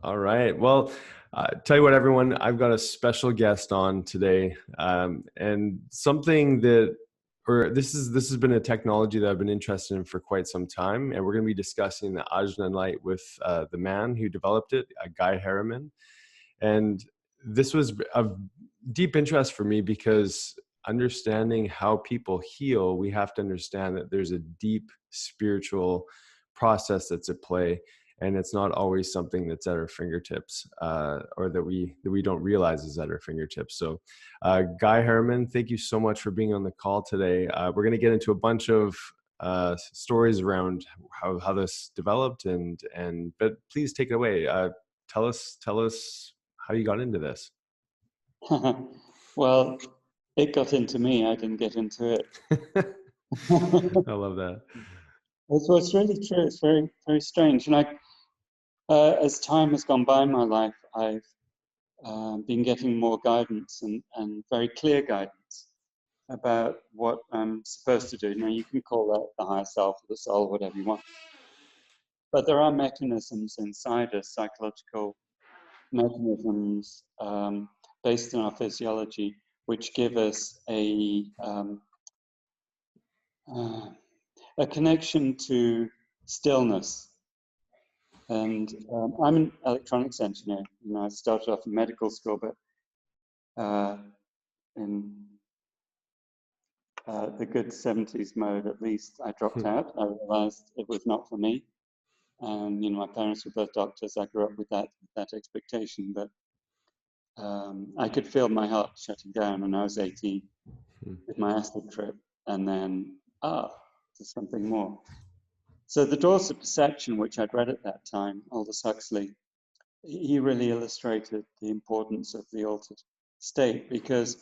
All right. Well, tell you what, everyone, I've got a special guest on today, and something that, or this has been a technology that I've been interested in for quite some time, and we're going to be discussing the Ajna Light with the man who developed it, Guy Harriman, and this was of deep interest for me because understanding how people heal, we have to understand that there's a deep spiritual process that's at play, and it's not always something that's at our fingertips, or that we don't realize is at our fingertips. So Guy Harriman, thank you so much for being on the call today. We're going to get into a bunch of stories around how this developed, but please take it away. Tell us how you got into this. Well, it got into me. I didn't get into it. I love that. It's really true. It's very, very strange. And as time has gone by in my life, I've been getting more guidance and very clear guidance about what I'm supposed to do. Now, you can call that the higher self or the soul, whatever you want. But there are mechanisms inside us, psychological mechanisms based on our physiology, which give us a connection to stillness. And I'm an electronics engineer. I started off in medical school, but in the good 70s mode, at least, I dropped out. I realized it was not for me. And my parents were both doctors. I grew up with that expectation, but I could feel my heart shutting down when I was 18 with my acid trip, and then there's something more. So the Doors of Perception, which I'd read at that time, Aldous Huxley, he really illustrated the importance of the altered state, because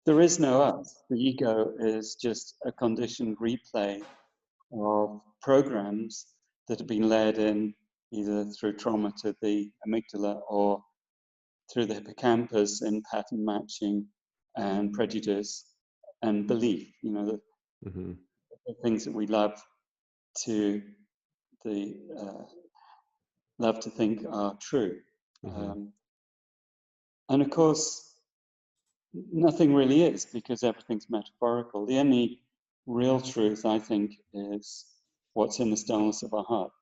there is no us. The ego is just a conditioned replay of programs that have been led in either through trauma to the amygdala or through the hippocampus in pattern matching and prejudice and belief, the things that we love to think are true. And of course, nothing really is, because everything's metaphorical. The only real truth, I think, is what's in the stillness of our heart.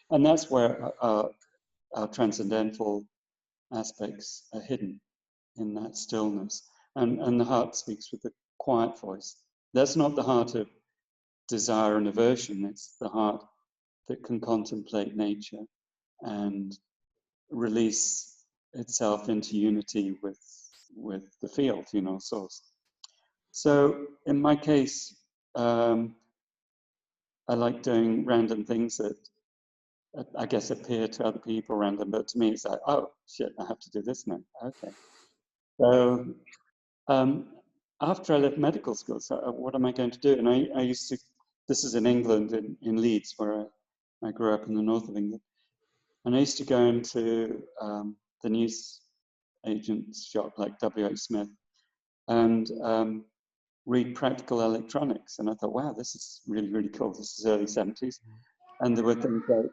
And that's where our transcendental aspects are hidden, in that stillness. And the heart speaks with a quiet voice. That's not the heart of desire and aversion. It's the heart that can contemplate nature and release itself into unity with the field, source. So in my case, I like doing random things that I guess appear to other people random, but to me it's like, oh shit, I have to do this now. Okay. So after I left medical school, so what am I going to do? And I used to, this is in England, in Leeds, where I grew up in the north of England. And I used to go into the news agent's shop, like W.H. Smith, and read practical electronics. And I thought, wow, this is really, really cool. This is early 70s. And there were things like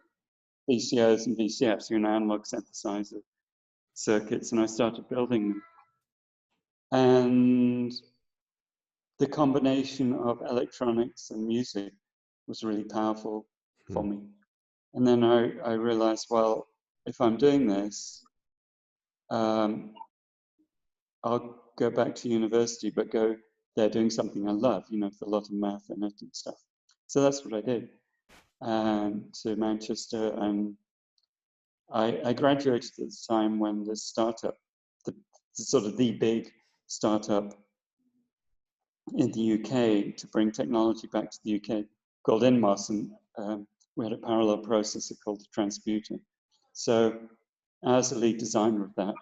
VCOs and VCFs, analog synthesizer circuits, and I started building them. And the combination of electronics and music was really powerful for me. And then I realized, well, if I'm doing this, I'll go back to university, but go there doing something I love, with a lot of math in it and stuff. So that's what I did. And to Manchester, and I graduated at the time when the startup, the big startup in the UK to bring technology back to the UK, called InMOS, and we had a parallel processor called the Transputer. So I was the lead designer of that.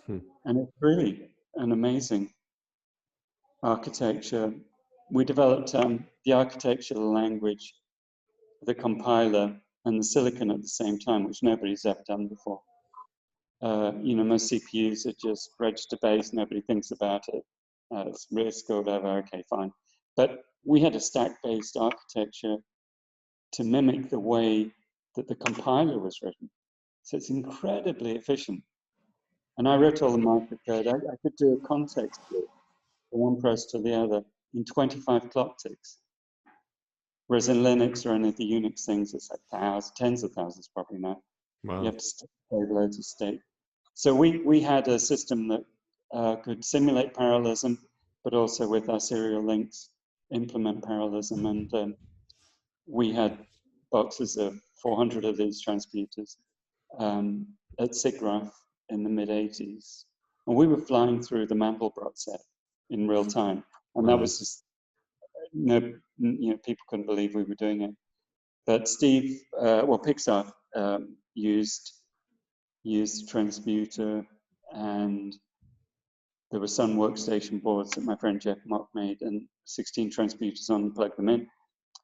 And it's really an amazing architecture. We developed the architecture, the language, the compiler, and the silicon at the same time, which nobody's ever done before. Most CPUs are just register-based, nobody thinks about it. It's RISC or whatever, okay, fine. But we had a stack-based architecture to mimic the way that the compiler was written. So it's incredibly efficient. And I wrote all the microcode. I could do a context loop from one process to the other in 25 clock ticks. Whereas in Linux or any of the Unix things, it's like thousands, tens of thousands probably now. Wow. You have to save loads of state. So we had a system that could simulate parallelism, but also with our serial links implement parallelism. And we had boxes of 400 of these transputers at SIGGRAPH in the mid-80s. And we were flying through the Mandelbrot set in real time. And that was just, people couldn't believe we were doing it. But Pixar used Transmuter, and there were some workstation boards that my friend Jeff Mock made, and 16 transmuters on and plugged them in.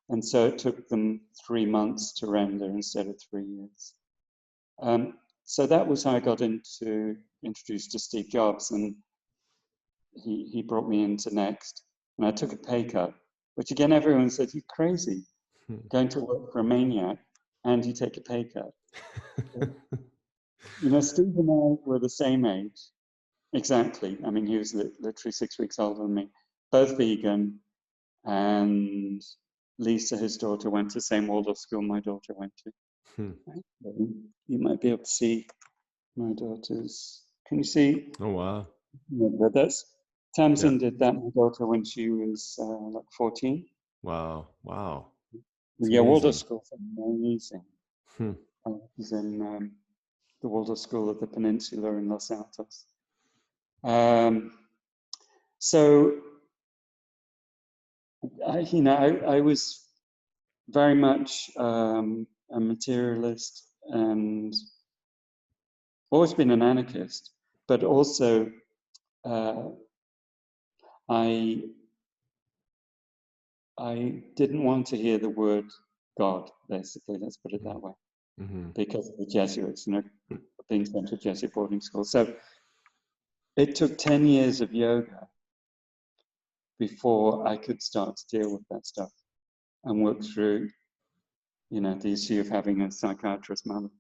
And so it took them 3 months to render instead of 3 years. So that was how I got introduced to Steve Jobs, and he brought me into Next, and I took a pay cut, which again, everyone said, you're crazy, going to work for a maniac, and you take a pay cut. Steve and I were the same age, exactly. I mean, he was literally 6 weeks older than me, both vegan, and Lisa, his daughter, went to the same Waldorf school my daughter went to. You might be able to see my daughter's. Can you see? Oh, wow. Yeah, that's Tamsin did that, my daughter, when she was like 14. Wow. Wow. Yeah, Waldorf school's amazing. He's in the Waldorf School of the Peninsula in Los Altos. So I was very much a materialist and always been an anarchist, but also I didn't want to hear the word God, basically, let's put it that way, because of the Jesuits, being sent to a Jesuit boarding school. So it took 10 years of yoga before I could start to deal with that stuff and work through, the issue of having a psychiatrist mother.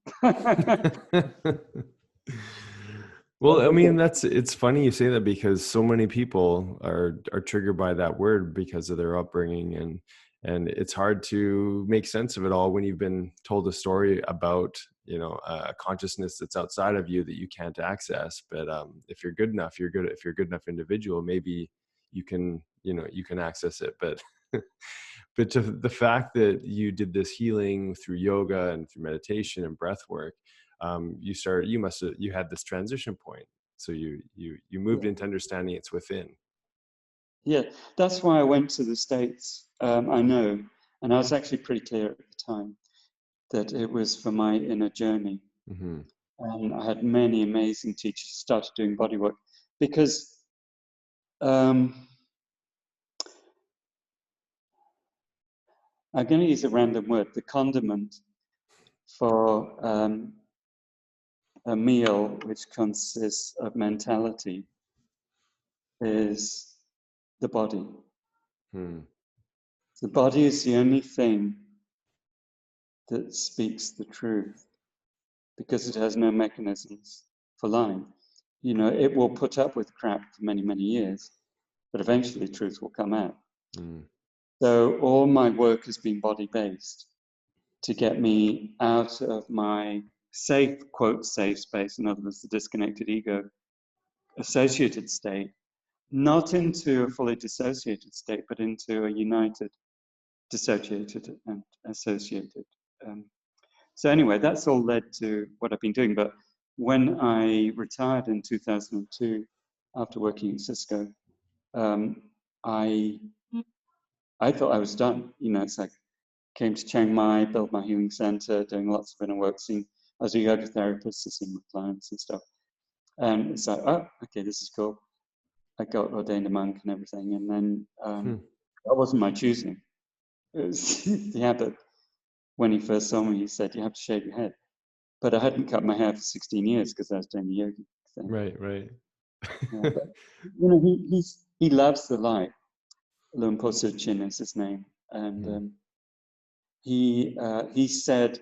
Well, I mean, it's funny you say that, because so many people are triggered by that word because of their upbringing, and it's hard to make sense of it all when you've been told a story about, a consciousness that's outside of you that you can't access. But if you're good enough, if you're a good enough individual, maybe you can access it. But but to the fact that you did this healing through yoga and through meditation and breath work, you had this transition point. So you moved into understanding it's within. Yeah, that's why I went to the States. I know, and I was actually pretty clear at the time that it was for my inner journey. And I had many amazing teachers started doing body work, because I'm going to use a random word. The condiment for a meal which consists of mentality is the body. The body is the only thing that speaks the truth, because it has no mechanisms for lying. It will put up with crap for many, many years, but eventually truth will come out. So all my work has been body-based to get me out of my safe, quote, safe space, in other words, the disconnected ego associated state, not into a fully dissociated state, but into a united, dissociated and associated. So anyway, that's all led to what I've been doing. But when I retired in 2002, after working at Cisco, I thought I was done. It's like, came to Chiang Mai, built my healing center, doing lots of inner work, I was a yoga therapist, seeing my clients and stuff. And it's like, oh, okay, this is cool. I got ordained a monk and everything. And then that wasn't my choosing. It was the habit. When he first saw me, he said, you have to shave your head. But I hadn't cut my hair for 16 years because I was doing the yoga thing. Right. Yeah, but, he loves the light. Lumpur Suchin is his name. And he said,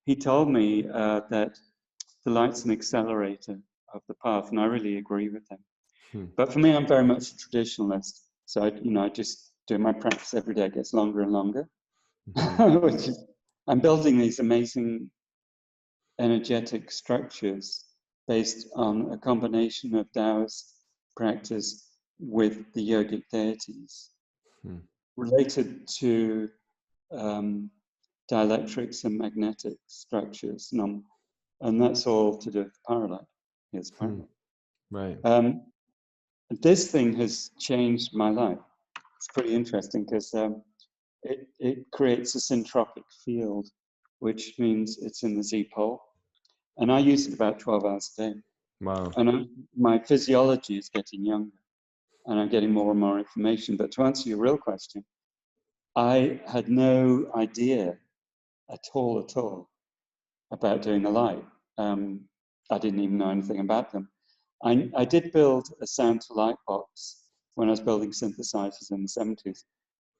he told me that the light's an accelerator of the path, and I really agree with him. But for me, I'm very much a traditionalist. So, I just do my practice every day. It gets longer and longer. Which is, I'm building these amazing energetic structures based on a combination of Taoist practice with the yogic deities related to dielectrics and magnetic structures. And that's all to do with parallax. Yes, parallax. Right. This thing has changed my life. It's pretty interesting because it creates a syntropic field, which means it's in the Z pole. And I use it about 12 hours a day. Wow. And my physiology is getting younger, and I'm getting more and more information. But to answer your real question, I had no idea at all about doing the light. I didn't even know anything about them. I did build a sound to light box when I was building synthesizers in the 70s,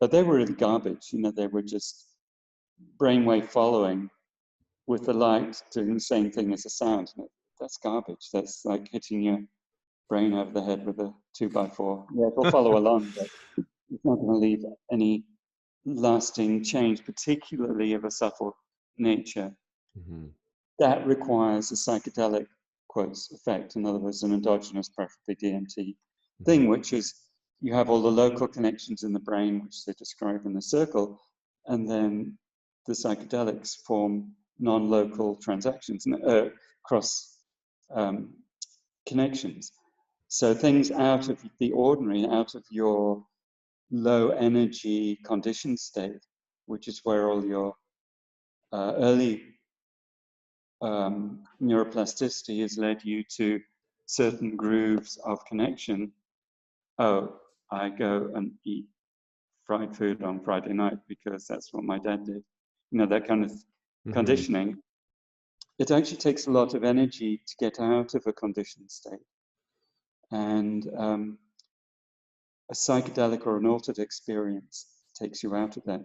but they were really garbage. They were just brainwave following with the light doing the same thing as the sound. That's garbage. That's like hitting your brain over the head with a 2x4. Yeah, it'll follow along, but it's not going to leave any lasting change, particularly of a subtle nature. That requires a psychedelic, quotes, effect. In other words, an endogenous, preferably DMT thing, which is you have all the local connections in the brain, which they describe in the circle, and then the psychedelics form non-local transactions, cross connections. So things out of the ordinary, out of your low energy conditioned state, which is where all your early neuroplasticity has led you to certain grooves of connection. Oh, I go and eat fried food on Friday night because that's what my dad did. That kind of conditioning. It actually takes a lot of energy to get out of a conditioned state. And a psychedelic or an altered experience takes you out of that.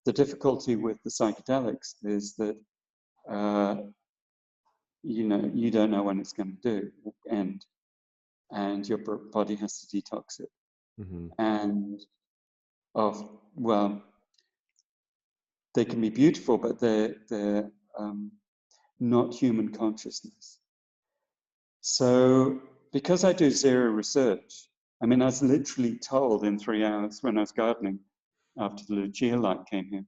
The difficulty with the psychedelics is that you don't know when it's going to end, and your body has to detox it. And they can be beautiful, but they're not human consciousness. So because I do zero research, I was literally told in 3 hours when I was gardening after the Lucia light came here,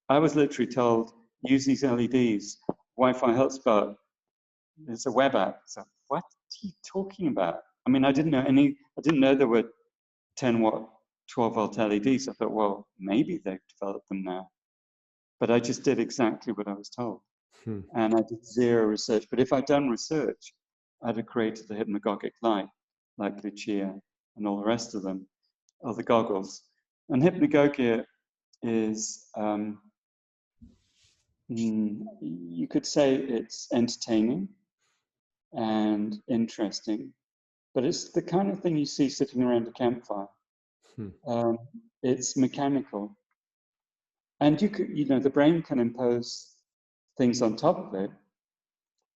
I was literally told, use these LEDs, Wi-Fi hotspot, it's a web app. So what are you talking about? I didn't know there were 10 watt, 12 volt LEDs. I thought, well, maybe they've developed them now. But I just did exactly what I was told. And I did zero research. But if I'd done research, I'd have created the hypnagogic light, like Lucia and all the rest of them, or the goggles. And hypnagogia is, you could say it's entertaining and interesting, but it's the kind of thing you see sitting around a campfire. It's mechanical. And the brain can impose things on top of it,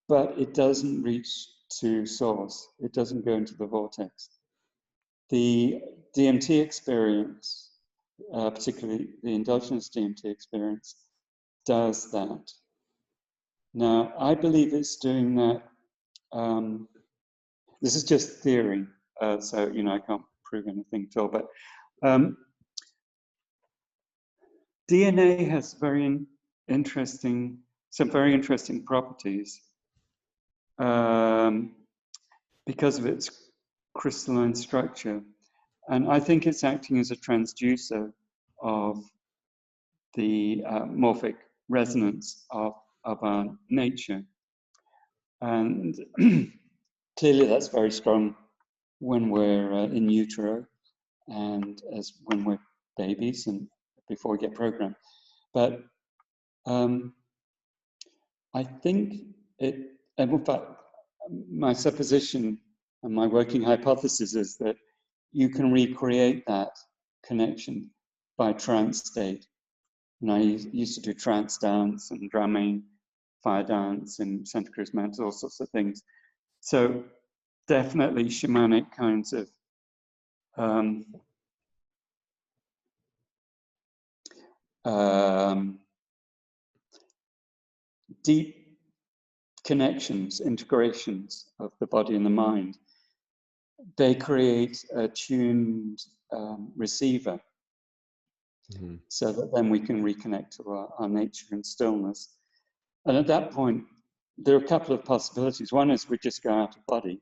but it doesn't reach to source. It doesn't go into the vortex. The DMT experience, particularly the endogenous DMT experience, does that. Now, I believe it's doing that. This is just theory, so I can't prove anything at all. But DNA has some very interesting properties because of its crystalline structure. And I think it's acting as a transducer of the morphic resonance of our nature. And clearly that's very strong when we're in utero and when we're babies and before we get programmed. But I think and in fact, my supposition and my working hypothesis is that you can recreate that connection by trance state. And I used to do trance dance and drumming, fire dance in Santa Cruz Mountains, all sorts of things. So definitely shamanic kinds of um, deep connections, integrations of the body and the mind. They create a tuned receiver, so that then we can reconnect to our nature and stillness. And at that point, there are a couple of possibilities. One is we just go out of body,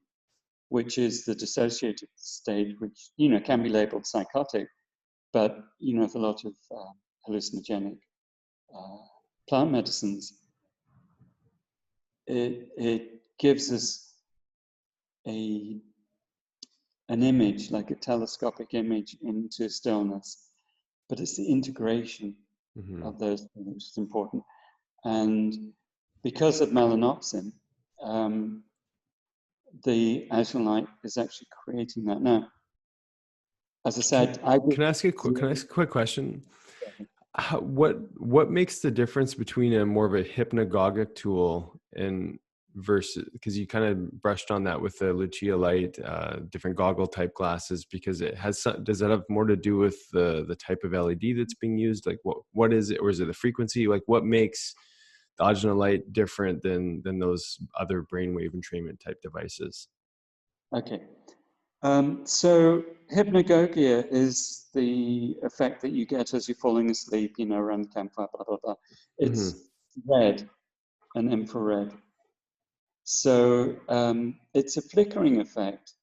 which is the dissociated state, which, you know, can be labeled psychotic, but, you know, with a lot of hallucinogenic plant medicines, it gives us an image, like a telescopic image into stillness, but it's the integration of those things which is important. And because of melanopsin, the Ajna Light is actually creating that now. As I said, can I ask a quick question? What makes the difference between a more of a hypnagogic tool and versus, because you kind of brushed on that with the Lucia Light, different goggle type glasses, because it has does that have more to do with the type of LED that's being used? Like what is it, or is it the frequency? Like what makes the Ajna Light different than those other brainwave entrainment type devices? Okay. So hypnagogia is the effect that you get as you're falling asleep, you know, around the campfire, blah, blah, blah. It's red and infrared. So it's a flickering effect,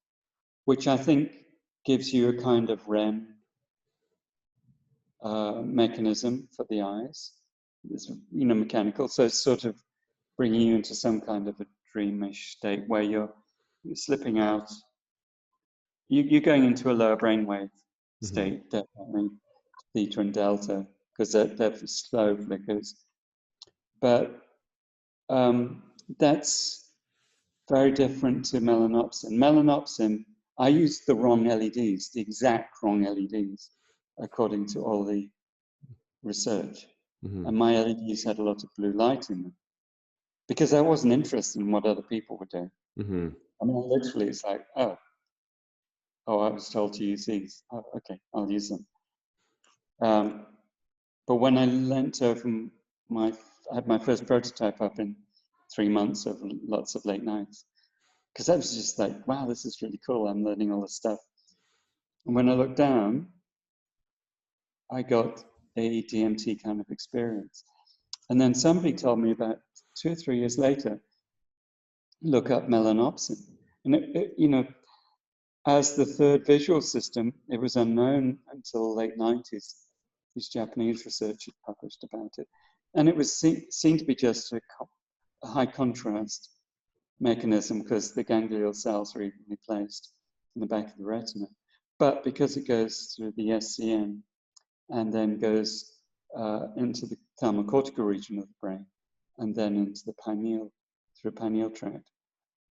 which I think gives you a kind of REM mechanism for the eyes. It's, you know, mechanical. So it's sort of bringing you into some kind of a dreamish state where you're slipping out. You're going into a lower brainwave state, definitely, theta and delta, because they're slow flickers. But that's very different to melanopsin. Melanopsin, I used the wrong LEDs, the exact wrong LEDs, according to all the research. And my LEDs had a lot of blue light in them, because I wasn't interested in what other people were doing. I mean, literally, it's like, oh, I was told to use these. Oh, okay, I'll use them. But when I learnt over I had my first prototype up in 3 months of lots of late nights, because I was just like, wow, this is really cool. I'm learning all this stuff. And when I looked down, I got a DMT kind of experience. And then somebody told me about 2 or 3 years later, look up melanopsin. And it, you know, as the third visual system, it was unknown until the late 90s. These Japanese researchers published about it. And it was seen to be just a high contrast mechanism, because the ganglial cells are evenly placed in the back of the retina. But because it goes through the SCN and then goes into the thalamocortical region of the brain, and then into the pineal, through pineal tract.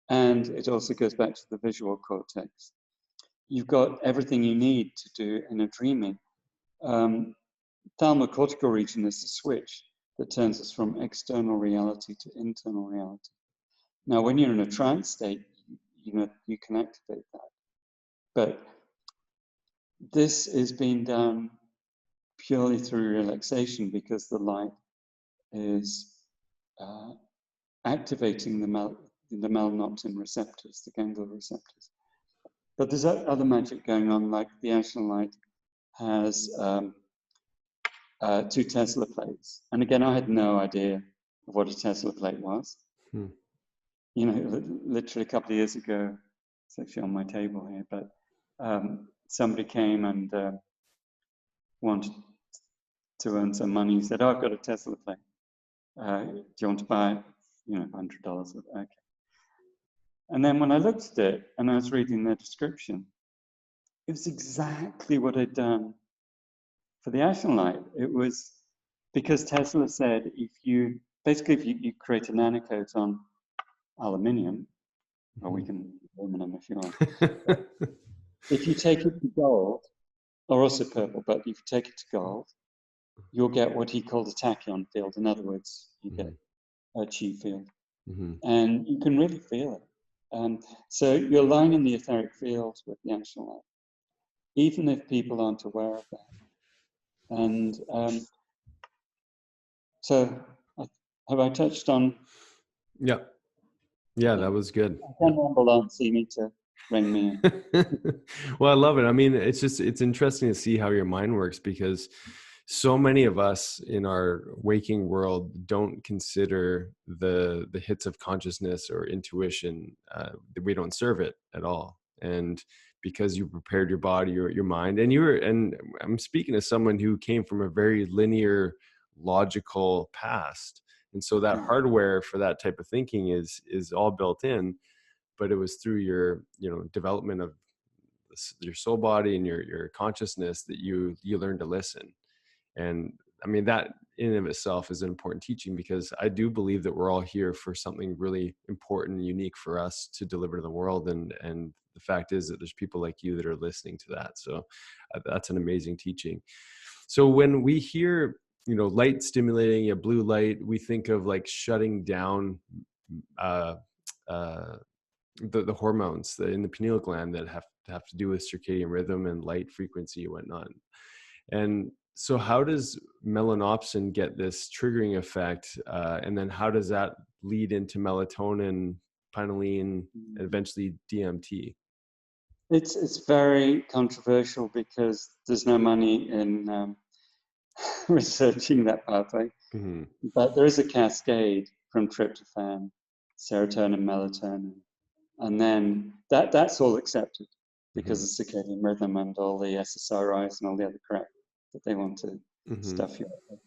And it also goes back to the visual cortex. You've got everything you need to do in a dreaming. Thalamocortical region is the switch that turns us from external reality to internal reality. Now, when you're in a trance state, you know, you can activate that. But this is being done purely through relaxation, because the light is activating the melanopsin receptors, the ganglion receptors. But there's other magic going on, like the Ajna Light has 2 Tesla plates. And again, I had no idea of what a Tesla plate was. You know, literally a couple of years ago, it's actually on my table here, but somebody came and wanted to earn some money. He said, oh, I've got a Tesla plate. Do you want to buy it? You know, $100. Okay. And then when I looked at it and I was reading the description, it was exactly what I'd done for the Ajna Light. It was because Tesla said, if you create a nanocoat on aluminium, or we can aluminum if you want. If you take it to gold, or also purple, but if you take it to gold, you'll get what he called a tachyon field. In other words, you get Mm-hmm. a chi field. Mm-hmm. And you can really feel it. So you're lining the etheric field with the Ajna Light, even if people aren't aware of that. And so have I touched on? Yeah. Yeah, that was good. I can ramble on, so you need to bring me in. Well, I love it. I mean, it's interesting to see how your mind works, because so many of us in our waking world don't consider the hits of consciousness or intuition, that we don't serve it at all. And because you prepared your body, your mind, and I'm speaking as someone who came from a very linear, logical past. And so that hardware for that type of thinking is all built in, but it was through your development of your soul body and your consciousness that you learn to listen. And I mean, that in and of itself is an important teaching, because I do believe that we're all here for something really important and unique for us to deliver to the world. And the fact is that there's people like you that are listening to that. So that's an amazing teaching. So when we hear, light stimulating, a blue light, we think of like shutting down uh, uh, the hormones in the pineal gland that have to do with circadian rhythm and light frequency and whatnot. And so how does melanopsin get this triggering effect? And then how does that lead into melatonin, pinealine, and eventually DMT? It's very controversial because there's no money in researching that pathway. Mm-hmm. But there is a cascade from tryptophan, serotonin, melatonin, and then that's all accepted because of circadian rhythm and all the SSRIs and all the other crap that they want to stuff you up.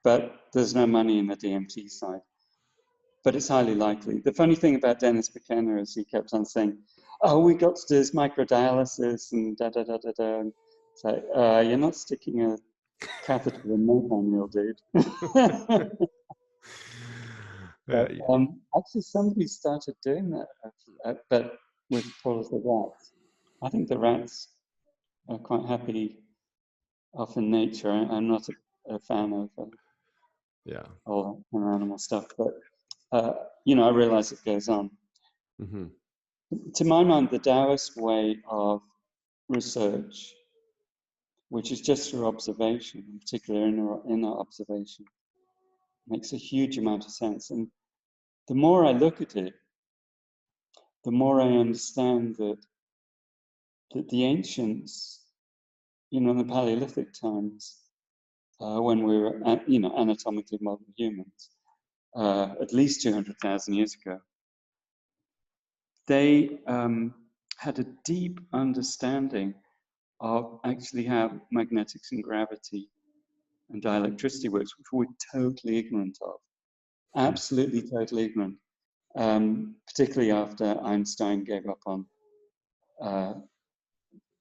But there's no money in the DMT side. But it's highly likely. The funny thing about Dennis McKenna is he kept on saying, "Oh, we got to do this microdialysis and da da da da da." It's like, you're not sticking a catheter in my panel, dude. But actually, somebody started doing that, but with all of the rats. I think the rats are quite happy off in nature. I'm not a fan of all animal stuff, but I realize it goes on. Mm-hmm. To my mind, the Taoist way of research, which is just through observation, in particular inner observation, makes a huge amount of sense. And the more I look at it, the more I understand that the ancients, in the Paleolithic times, when we were, anatomically modern humans, at least 200,000 years ago, they had a deep understanding of actually how magnetics and gravity and dielectricity works, which we're totally ignorant of. Absolutely totally ignorant. Particularly after Einstein gave up on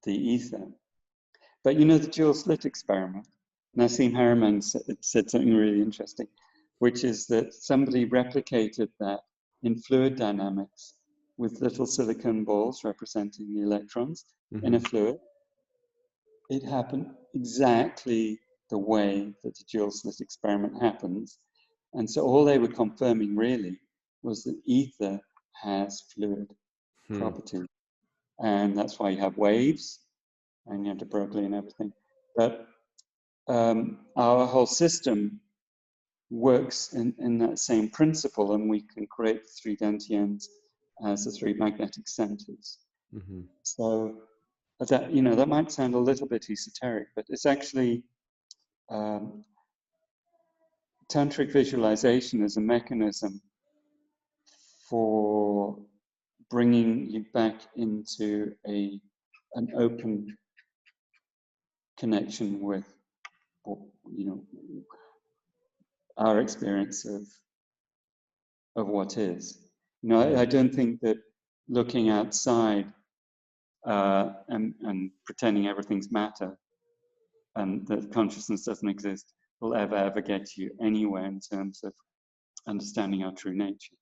the ether. But the dual slit experiment, Nassim Harriman said something really interesting, which is that somebody replicated that in fluid dynamics with little silicon balls representing the electrons in a fluid. It happened exactly the way that the dual slit experiment happens. And so all they were confirming really was that ether has fluid properties. And that's why you have waves and you have de Broglie and everything. But our whole system works in that same principle, and we can create the three dantians as the three magnetic centers. So that might sound a little bit esoteric, but it's actually tantric visualization is a mechanism for bringing you back into an open connection with our experience of what is. I don't think that looking outside and pretending everything's matter and that consciousness doesn't exist will ever get you anywhere in terms of understanding our true nature.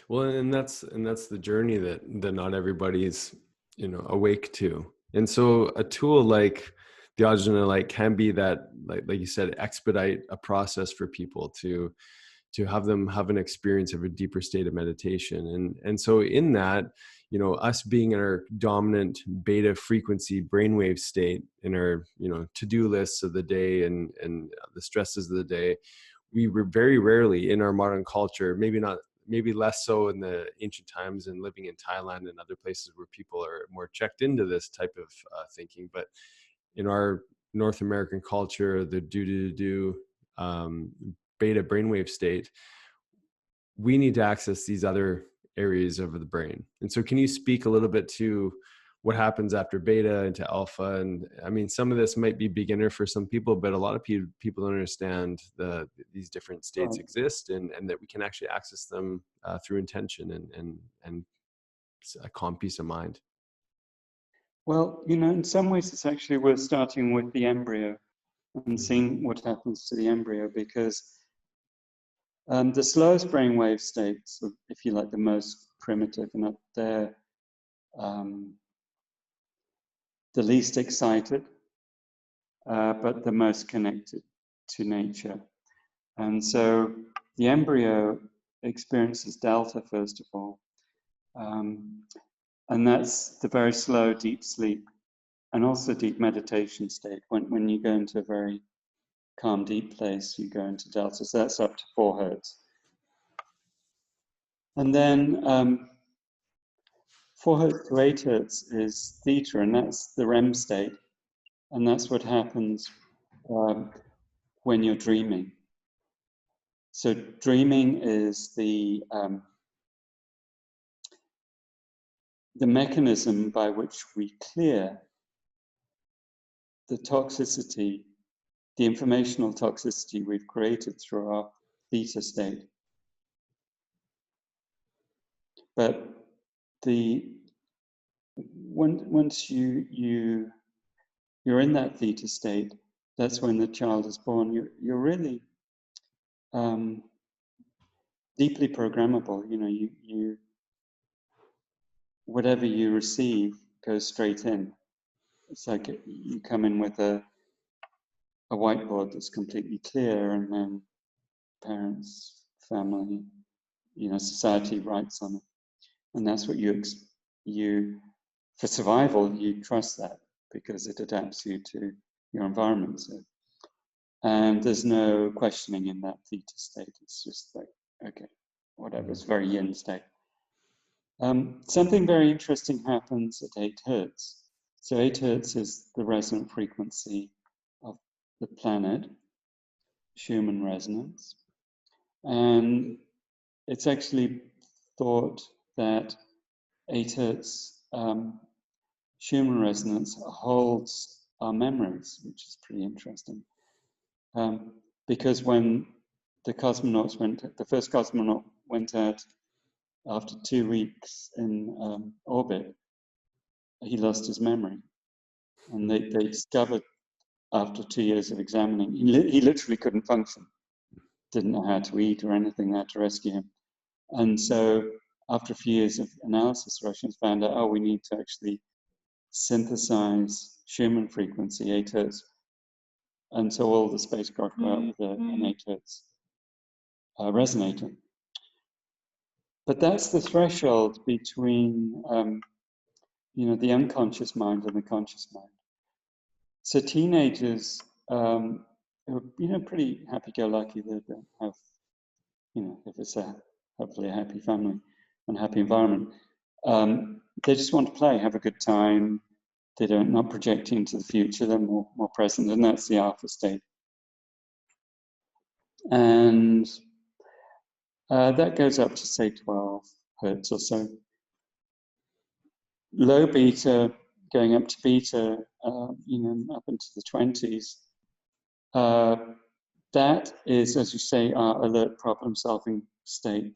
Well, and that's the journey that not everybody's awake to. And so a tool like the Ajna Light can be that, like you said, expedite a process for people to have them have an experience of a deeper state of meditation. And so in that, you know, us being in our dominant beta frequency brainwave state, in our, you know, to-do lists of the day and the stresses of the day, we were very rarely in our modern culture, maybe less so in the ancient times and living in Thailand and other places where people are more checked into this type of thinking. But in our North American culture, the beta brainwave state, we need to access these other areas of the brain. And so can you speak a little bit to what happens after beta into alpha? And I mean, some of this might be beginner for some people, but a lot of people don't understand these different states Right. exist, and that we can actually access them through intention and a calm peace of mind. Well, you know, in some ways, it's actually worth starting with the embryo and seeing what happens to the embryo, because the slowest brainwave states, if you like, the most primitive, and they're the least excited, but the most connected to nature. And so the embryo experiences delta, first of all, and that's the very slow, deep sleep, and also deep meditation state. When you go into a very calm, deep place, you go into delta. So that's up to 4 hertz. And then 4 hertz to 8 hertz is theta, and that's the REM state. And that's what happens when you're dreaming. So dreaming is the mechanism by which we clear the toxicity, the informational toxicity we've created through our theta state. But once you're in that theta state, that's when the child is born. You're really deeply programmable. You know, you whatever you receive goes straight in. It's like you come in with a whiteboard that's completely clear, and then parents, family, you know, society writes on it, and that's what you for survival, you trust that because it adapts you to your environment. So, and there's no questioning in that theta state. It's just like, okay, whatever. It's very yin state. Something very interesting happens at 8 hertz. So 8 hertz is the resonant frequency of the planet, Schumann resonance. And it's actually thought that 8 hertz Schumann resonance holds our memories, which is pretty interesting. Because when the first cosmonaut went out after 2 weeks in orbit, he lost his memory. And they discovered after 2 years of examining, he literally couldn't function, didn't know how to eat or anything. They had to rescue him. And so after a few years of analysis, the Russians found out, oh, we need to actually synthesize Schumann frequency, 8 hertz. And so all the spacecraft go out with an 8 hertz resonator. But that's the threshold between you know, the unconscious mind and the conscious mind. So teenagers who are, you know, pretty happy-go-lucky, they don't have, you know, if it's hopefully a happy family and happy environment, they just want to play, have a good time. They're not projecting into the future, they're more present, and that's the alpha state. And that goes up to, say, 12 hertz or so. Low beta, going up to beta, you know, up into the 20s. That is, as you say, our alert problem-solving state.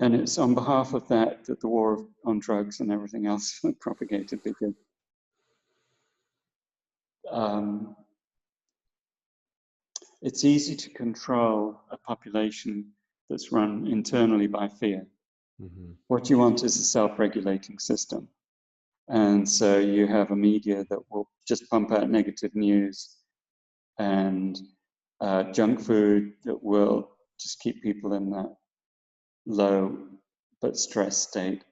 And it's on behalf of that the war on drugs and everything else propagated, because it's easy to control a population that's run internally by fear. Mm-hmm. What you want is a self-regulating system. And so you have a media that will just pump out negative news and junk food that will just keep people in that low but stressed state.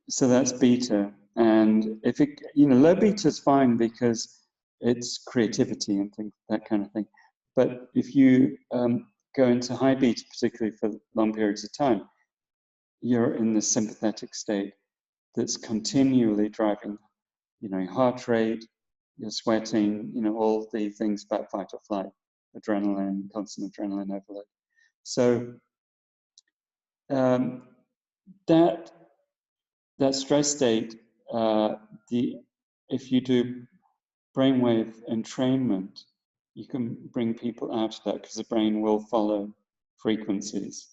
So that's beta. And if it, low beta is fine because it's creativity and things, that kind of thing. But if you go into high beta, particularly for long periods of time, you're in the sympathetic state that's continually driving, your heart rate, you're sweating, all the things about fight or flight, adrenaline, constant adrenaline overload. So that stress state, if you do brainwave entrainment, you can bring people out of that because the brain will follow frequencies.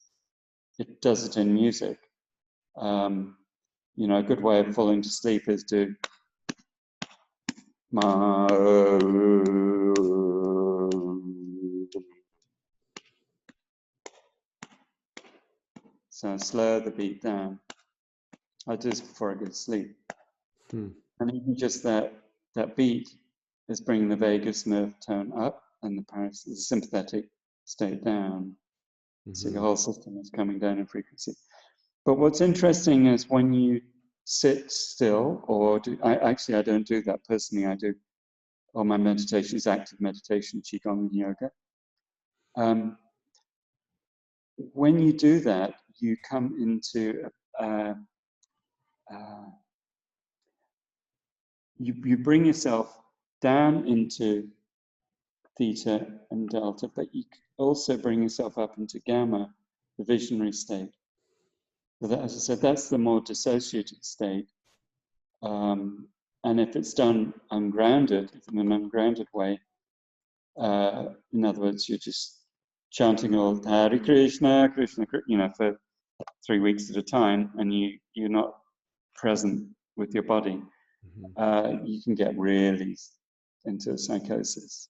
It does it in music. A good way of falling to sleep is to so slow the beat down. I do this before I go to sleep. And even just that beat is bringing the vagus nerve tone up and the sympathetic state down. So your whole system is coming down in frequency. But what's interesting is when you sit still, or I don't do that personally. I do all my meditation is active meditation, qigong and yoga. When you do that, you come into you bring yourself down into theta and delta, but you also bring yourself up into gamma, the visionary state. So that, as I said, that's the more dissociated state. And if it's done ungrounded, in an ungrounded way, in other words, you're just chanting all Hare Krishna, Krishna, for 3 weeks at a time, and you're not present with your body, you can get really into psychosis.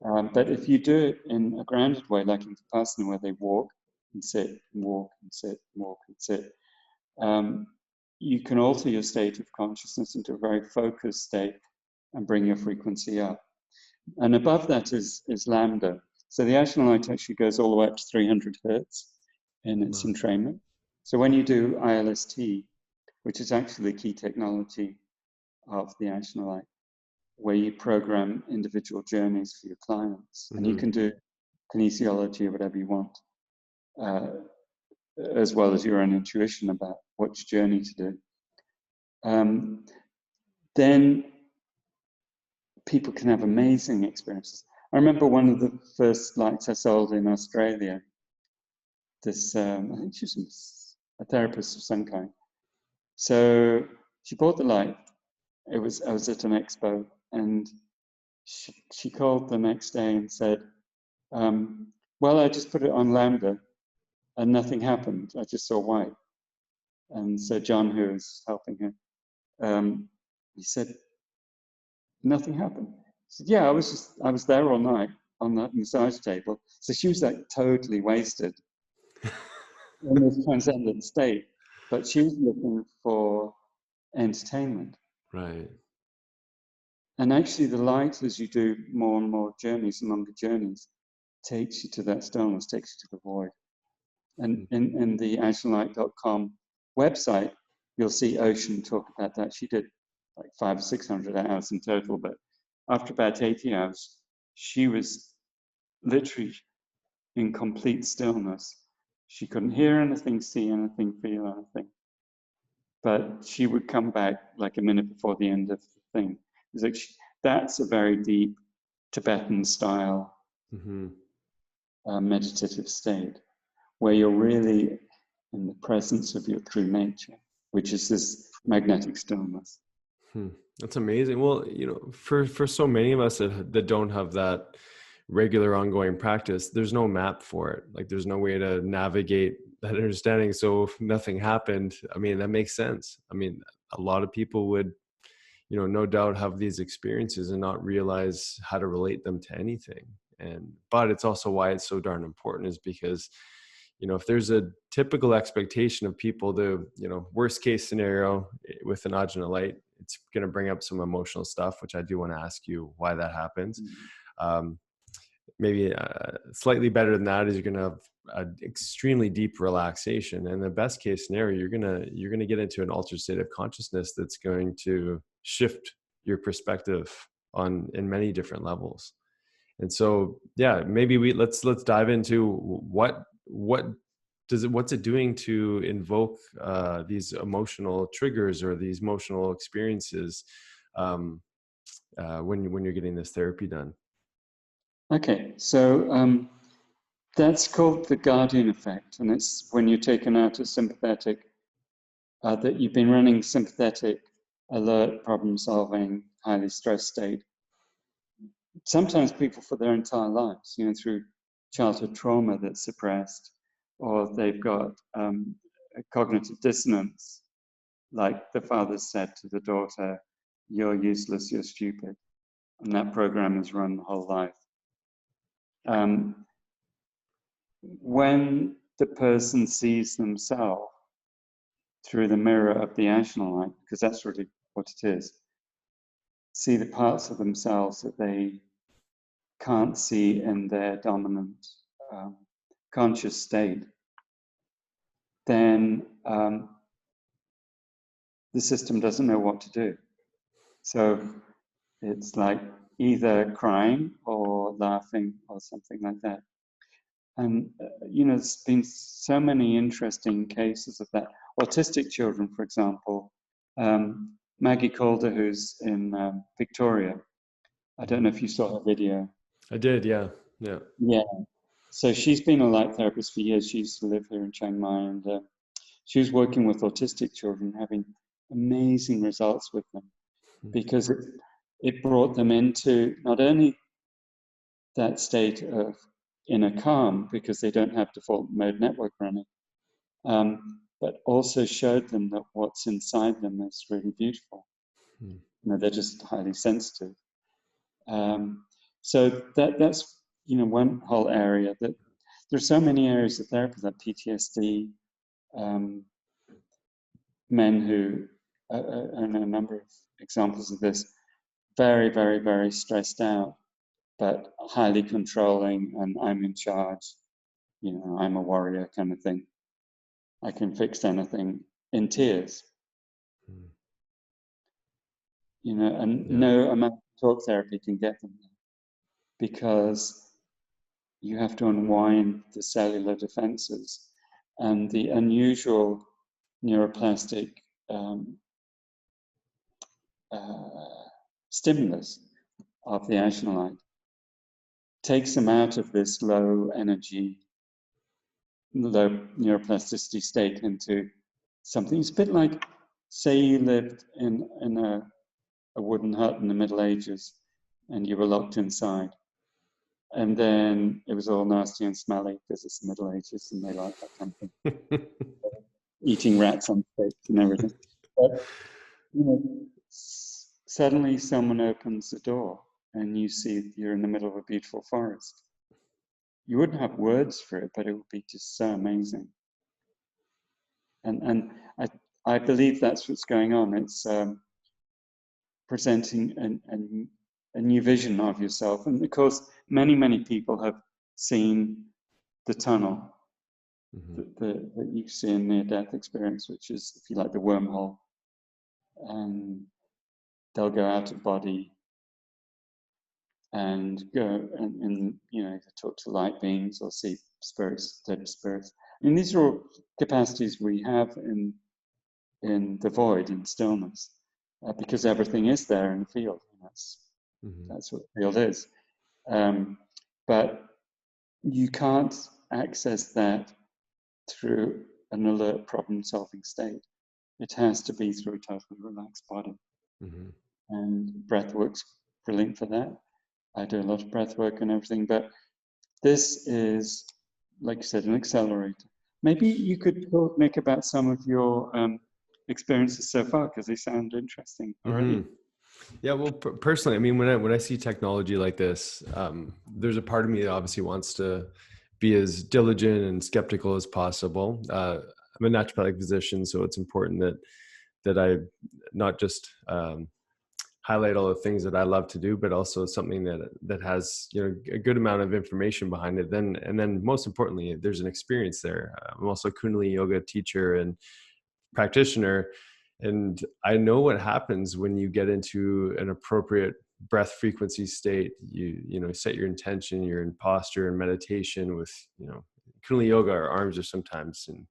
But if you do it in a grounded way, like in Vipassana, where they walk and sit, and walk and sit, walk and sit, you can alter your state of consciousness into a very focused state and bring your frequency up. And above that is lambda. So the Ajna Light actually goes all the way up to 300 hertz in its entrainment. So when you do ILST, which is actually the key technology of the Ajna Light, where you program individual journeys for your clients, and you can do kinesiology or whatever you want, as well as your own intuition about which journey to do. Then people can have amazing experiences. I remember one of the first lights I sold in Australia. This, I think she was a therapist of some kind. So she bought the light. I was at an expo, and she called the next day and said, well, I just put it on lambda and nothing happened. I just saw white. And so John, who was helping her, he said, nothing happened. I said, yeah, I was there all night on that massage table. So she was like totally wasted in this transcendent state, but she was looking for entertainment. Right. And actually the light, as you do more and more journeys and longer journeys, takes you to that stillness, takes you to the void. And in the ajnalight.com website, you'll see Ocean talk about that. She did like 500 or 600 hours in total, but after about 80 hours, she was literally in complete stillness. She couldn't hear anything, see anything, feel anything. But she would come back like a minute before the end of the thing. It's like that's a very deep Tibetan style meditative state, where you're really in the presence of your true nature, which is this magnetic stillness. That's amazing. Well, for so many of us that don't have that regular ongoing practice, there's no map for it. Like there's no way to navigate that understanding. So if nothing happened, I mean, that makes sense. I mean, a lot of people would, no doubt have these experiences and not realize how to relate them to anything. But it's also why it's so darn important, is because, if there's a typical expectation of people to, worst case scenario with an Ajna Light, it's going to bring up some emotional stuff, which I do want to ask you why that happens. Maybe slightly better than that is you're going to have an extremely deep relaxation, and the best case scenario, you're going to get into an altered state of consciousness that's going to shift your perspective in many different levels. And so, yeah, maybe let's dive into what's it doing to invoke these emotional triggers or these emotional experiences when you're getting this therapy done. Okay, so that's called the guardian effect, and it's when you're taken out of sympathetic, that you've been running sympathetic, alert, problem-solving, highly stressed state. Sometimes people for their entire lives, through childhood trauma that's suppressed, or they've got a cognitive dissonance, like the father said to the daughter, "You're useless, you're stupid," and that program is run the whole life. When the person sees themselves through the mirror of the Ajna Light, because that's really what it is, see the parts of themselves that they can't see in their dominant conscious state, then the system doesn't know what to do. So it's like either crying or laughing or something like that. And, there's been so many interesting cases of that. Autistic children, for example, Maggie Calder, who's in Victoria. I don't know if you saw her video. I did, yeah. Yeah. So she's been a light therapist for years. She used to live here in Chiang Mai, and she was working with autistic children, having amazing results with them, because it brought them into not only that state of inner calm, because they don't have default mode network running, but also showed them that what's inside them is really beautiful. They're just highly sensitive. So that's one whole area. That there's so many areas of therapy, like PTSD, men who, and a number of examples of this, very, very, very stressed out, but highly controlling, and I'm in charge, I'm a warrior kind of thing. I can fix anything, in tears. And no amount of talk therapy can get them there, because you have to unwind the cellular defenses and the unusual neuroplastic stimulus of the Ajna Light takes them out of this low energy, low neuroplasticity state into something. It's a bit like, say you lived in a wooden hut in the Middle Ages and you were locked inside, and then it was all nasty and smelly because it's the Middle Ages and they like that kind of thing. Eating rats on sticks and everything. But, suddenly someone opens the door and you see you're in the middle of a beautiful forest. You wouldn't have words for it, but it would be just so amazing. And I believe that's what's going on. It's presenting a new vision of yourself. And of course, many, many people have seen the tunnel that you see in near-death experience, which is, if you like, the wormhole. And they'll go out of body and go and talk to light beings or see spirits, dead spirits. And these are all capacities we have in the void, in stillness, because everything is there in the field. That's what the field is. But you can't access that through an alert problem-solving state. It has to be through a totally relaxed body. And breath work's brilliant for that. I do a lot of breath work and everything, but this is, like you said, an accelerator. Maybe you could talk, Nick, about some of your experiences so far, because they sound interesting already. Yeah, well, personally, I mean, when I see technology like this, there's a part of me that obviously wants to be as diligent and skeptical as possible. I'm a naturopathic physician, so it's important that I not just highlight all the things that I love to do, but also something that has, you know, a good amount of information behind it. And then most importantly, there's an experience there. I'm also a Kundalini yoga teacher and practitioner, and I know what happens when you get into an appropriate breath frequency state. You know, set your intention, you're in posture and meditation with, you know, Kundalini yoga, our arms are sometimes in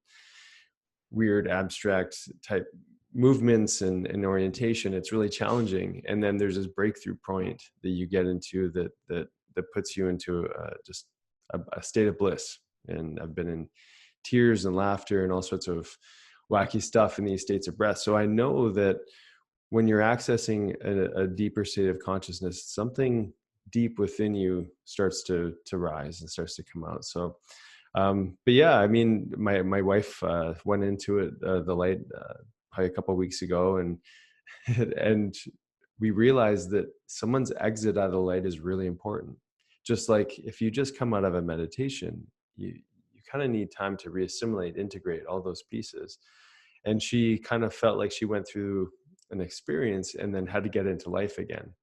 weird abstract type movements and orientation. It's really challenging. And then there's this breakthrough point that you get into that puts you into just a state of bliss. And I've been in tears and laughter and all sorts of wacky stuff in these states of breath. So I know that when you're accessing a deeper state of consciousness, something deep within you starts to rise and starts to come out. So but yeah, I mean, my wife went into it, the light, probably a couple of weeks ago, and and we realized that someone's exit out of the light is really important. Just like if you just come out of a meditation, you kind of need time to reassimilate, integrate all those pieces. And she kind of felt like she went through an experience and then had to get into life again.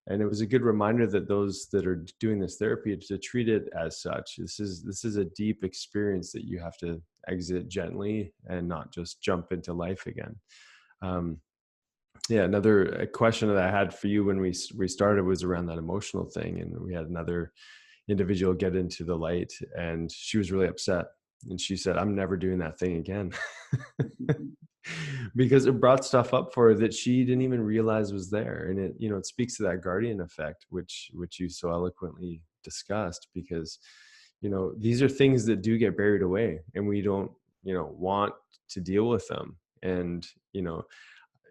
And it was a good reminder that those that are doing this therapy to treat it as such. This is a deep experience that you have to exit gently and not just jump into life again. Yeah, another question that I had for you when we started was around that emotional thing, and we had another individual get into the light, and she was really upset, and she said, "I'm never doing that thing again." Because it brought stuff up for her that she didn't even realize was there. And it, you know, it speaks to that guardian effect, which you so eloquently discussed, because, you know, these are things that do get buried away and we don't, you know, want to deal with them. And, you know,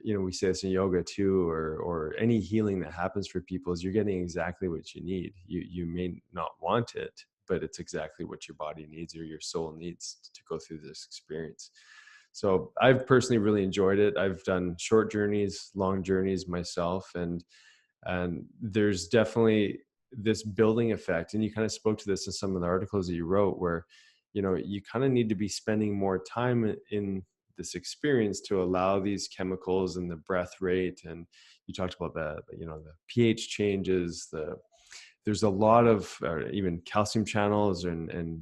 we say this in yoga too, or any healing that happens for people, is you're getting exactly what you need. You may not want it, but it's exactly what your body needs or your soul needs to go through this experience. So I've personally really enjoyed it. I've done short journeys, long journeys myself, and there's definitely this building effect. And you kind of spoke to this in some of the articles that you wrote, where, you know, you kind of need to be spending more time in this experience to allow these chemicals and the breath rate. And you talked about you know, the pH changes, there's a lot of even calcium channels and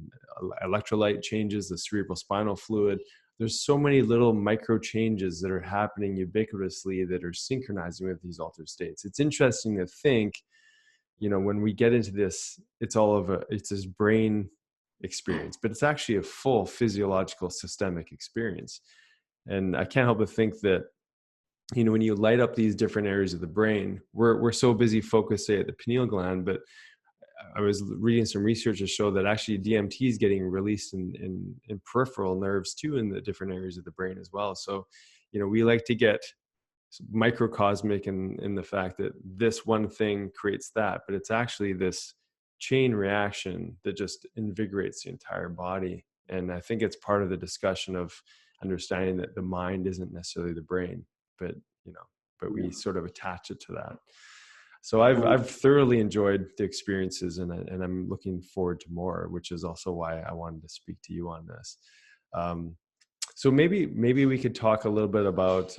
electrolyte changes, the cerebral spinal fluid. There's so many little micro changes that are happening ubiquitously that are synchronizing with these altered states. It's interesting to think, you know, when we get into this, it's this brain experience, but it's actually a full physiological systemic experience. And I can't help but think that, you know, when you light up these different areas of the brain, we're so busy focused, say, at the pineal gland, but I was reading some research to show that actually DMT is getting released in peripheral nerves too, in the different areas of the brain as well. So, you know, we like to get microcosmic in the fact that this one thing creates that, but it's actually this chain reaction that just invigorates the entire body. And I think it's part of the discussion of understanding that the mind isn't necessarily the brain, but, you know, but we sort of attach it to that. So I've thoroughly enjoyed the experiences, and I'm looking forward to more, which is also why I wanted to speak to you on this. So maybe we could talk a little bit about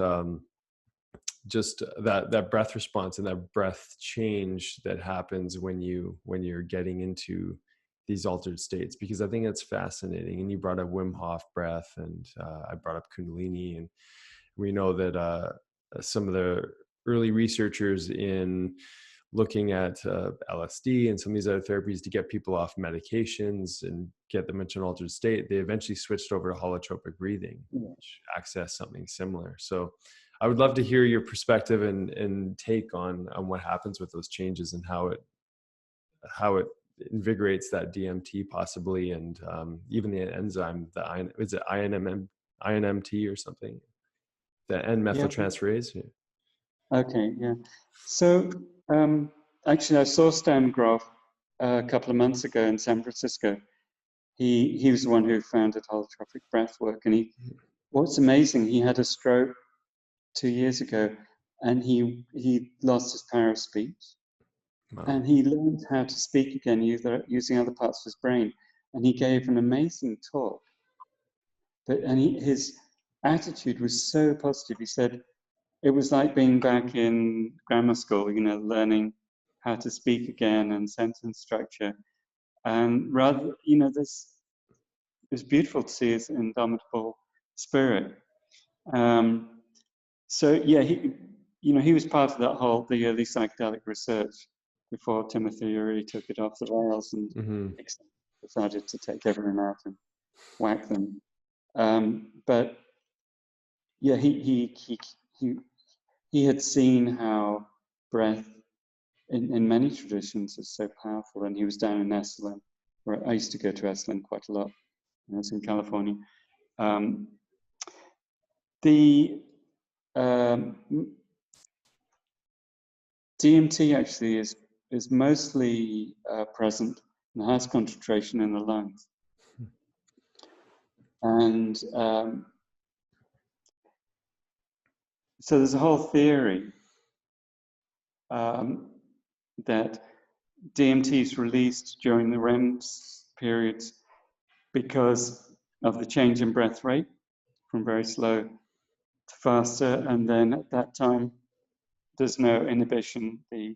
just that breath response and that breath change that happens when you're getting into these altered states, because I think it's fascinating. And you brought up Wim Hof breath, and I brought up Kundalini, and we know that some of the early researchers in looking at LSD and some of these other therapies to get people off medications and get them into an altered state, they eventually switched over to holotropic breathing, which access something similar. So I would love to hear your perspective and take on what happens with those changes and how it invigorates that DMT possibly, and even the enzyme, is it INMT or something? The N-methyltransferase. Yeah. Okay, yeah. So actually, I saw Stan Grof a couple of months ago in San Francisco. He was the one who founded holotropic breathwork, and what's amazing, he had a stroke 2 years ago, and he lost his power of speech. Wow. And he learned how to speak again using other parts of his brain. and he gave an amazing talk. His attitude was so positive. He said it was like being back in grammar school, learning how to speak again and sentence structure. And rather, it was beautiful to see his indomitable spirit. So yeah, he was part of the early psychedelic research before Timothy really took it off the rails and decided to take everyone out and whack them. But yeah, he had seen how breath in many traditions is so powerful, and he was down in Esalen, where I used to go to Esalen quite a lot when I was in California. DMT actually is mostly present in the highest concentration in the lungs. And so there's a whole theory that DMT is released during the REM periods because of the change in breath rate from very slow to faster. And then at that time, there's no inhibition. The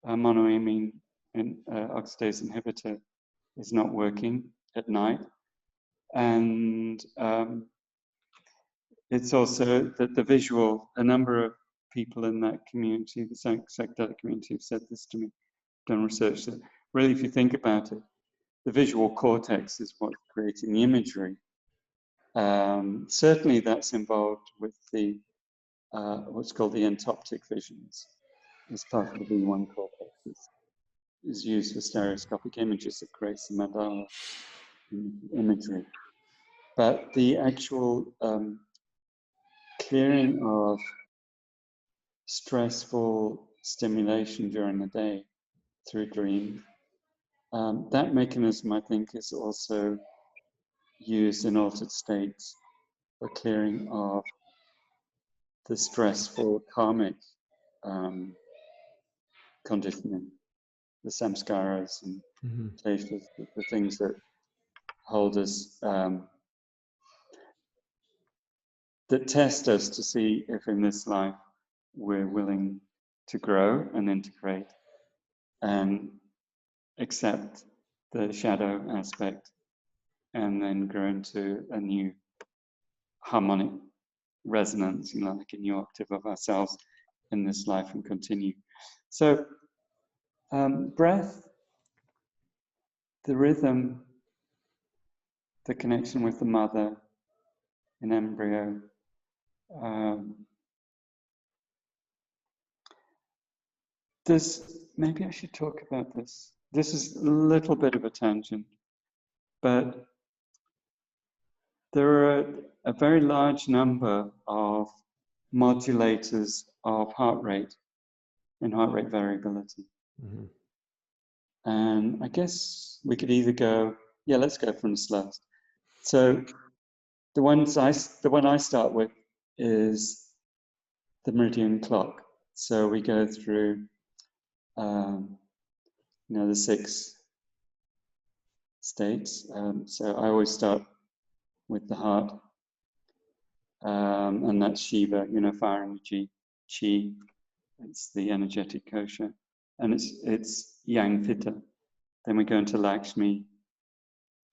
monoamine oxidase inhibitor is not working at night. And it's also that the visual, a number of people in that community, the psychedelic community, have said this to me, done research that really, if you think about it, the visual cortex is what's creating the imagery. Certainly that's involved with the what's called the entoptic visions. As part of the V1 cortex is used for stereoscopic images that creates the mandala imagery. But the actual clearing of stressful stimulation during the day through dream, that mechanism, I think, is also used in altered states for clearing of the stressful karmic conditioning, the samskaras and kleshas, the things that hold us, that test us to see if in this life we're willing to grow and integrate and accept the shadow aspect and then grow into a new harmonic resonance, like a new octave of ourselves in this life and continue. So breath, the rhythm, the connection with the mother in embryo, maybe I should talk about this. This is a little bit of a tangent, but there are a very large number of modulators of heart rate and heart rate variability. And I guess we could either go, let's go from the slowest. So the one I start with is the meridian clock. So we go through, the 6 states. So I always start with the heart, and that's Shiva, fire energy, Chi. It's the energetic kosha, and it's Yang Pitta. Then we go into Lakshmi,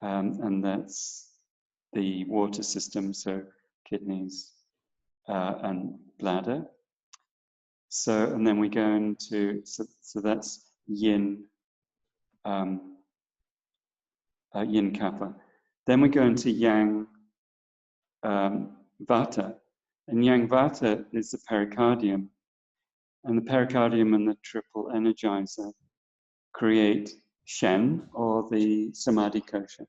and that's the water system, so kidneys and bladder. So, and then we go into so that's Yin, Yin Kapha. Then we go into Yang Vata, and Yang Vata is the pericardium, and the pericardium and the triple energizer create Shen, or the Samadhi kosha,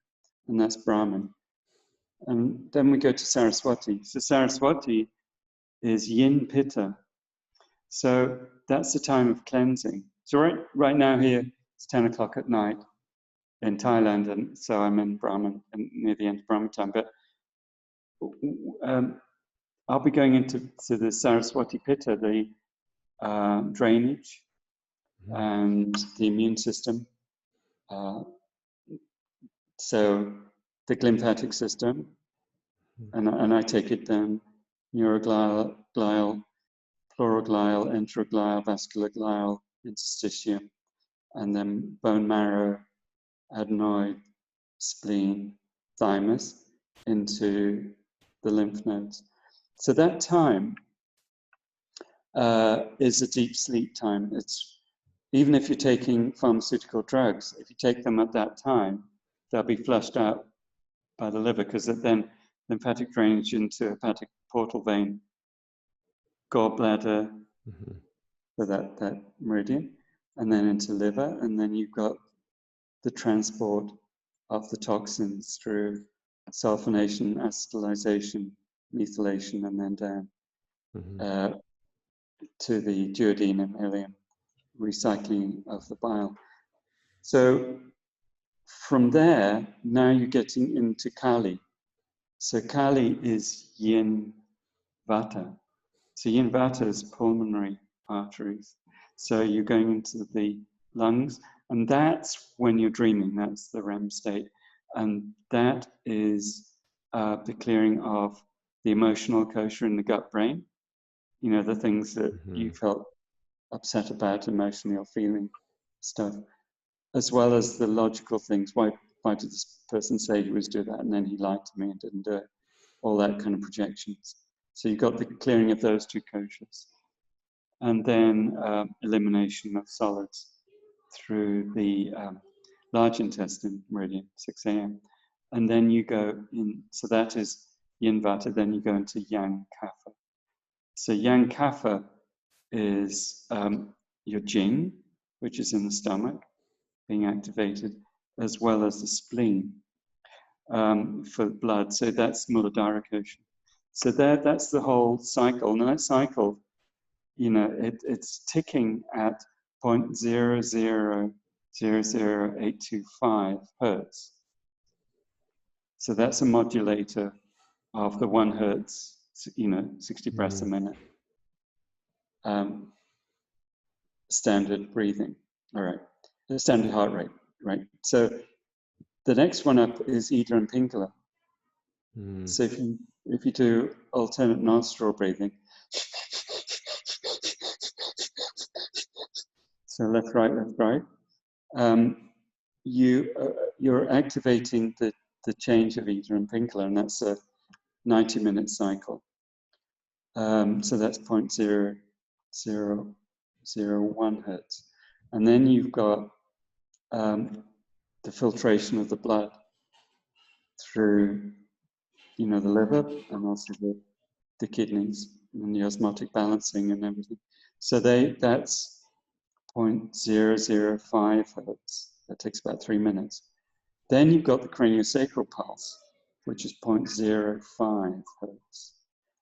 and that's Brahman. And then we go to Saraswati. So Saraswati is Yin Pitta. So that's the time of cleansing. So right now here, it's 10 o'clock at night in Thailand, and so I'm in Brahman, and near the end of Brahman time. But I'll be going into the Saraswati Pitta, the drainage and the immune system, So the lymphatic system, and I take it then neuroglial, glial, pleuroglial, enteroglial, vascular glial, interstitium, and then bone marrow, adenoid, spleen, thymus, into the lymph nodes. So that time is a deep sleep time. It's even if you're taking pharmaceutical drugs, if you take them at that time, they'll be flushed out by the liver, because then lymphatic drainage into hepatic portal vein, gallbladder, so that meridian, and then into liver, and then you've got the transport of the toxins through sulfonation, acetylization, methylation, and then down to the duodenum, ileum, recycling of the bile. So from there, now you're getting into Kali. So Kali is yin vata. So yin vata is pulmonary arteries. So you're going into the lungs, and that's when you're dreaming. That's the REM state. And that is the clearing of the emotional kosher in the gut brain. You know, the things that you felt upset about emotionally or feeling stuff, as well as the logical things. Why did this person say he was doing that and then he lied to me and didn't do it? All that kind of projections. So you've got the clearing of those two koshas. And then elimination of solids through the large intestine meridian, 6 a.m. And then you go in, so that is yin vata, then you go into yang kapha. So yang kapha is your jing, which is in the stomach, being activated, as well as the spleen for blood. So that's Muladhara kosha. So that's the whole cycle. And that cycle, you know, it's ticking at 0.0000825 hertz. So that's a modulator of the 1 hertz, you know, 60 breaths a minute. Standard breathing, all right, the standard heart rate, right? So the next one up is Ida and Pingala. So if you do alternate nostril breathing, so left, right, you're activating the change of Ida and Pingala, and that's a 90-minute cycle. So that's 0.0001 hertz. And then you've got the filtration of the blood through, you know, the liver and also the kidneys and the osmotic balancing and everything. So that's 0.005 hertz. That takes about 3 minutes. Then you've got the craniosacral pulse, which is 0.05 hertz.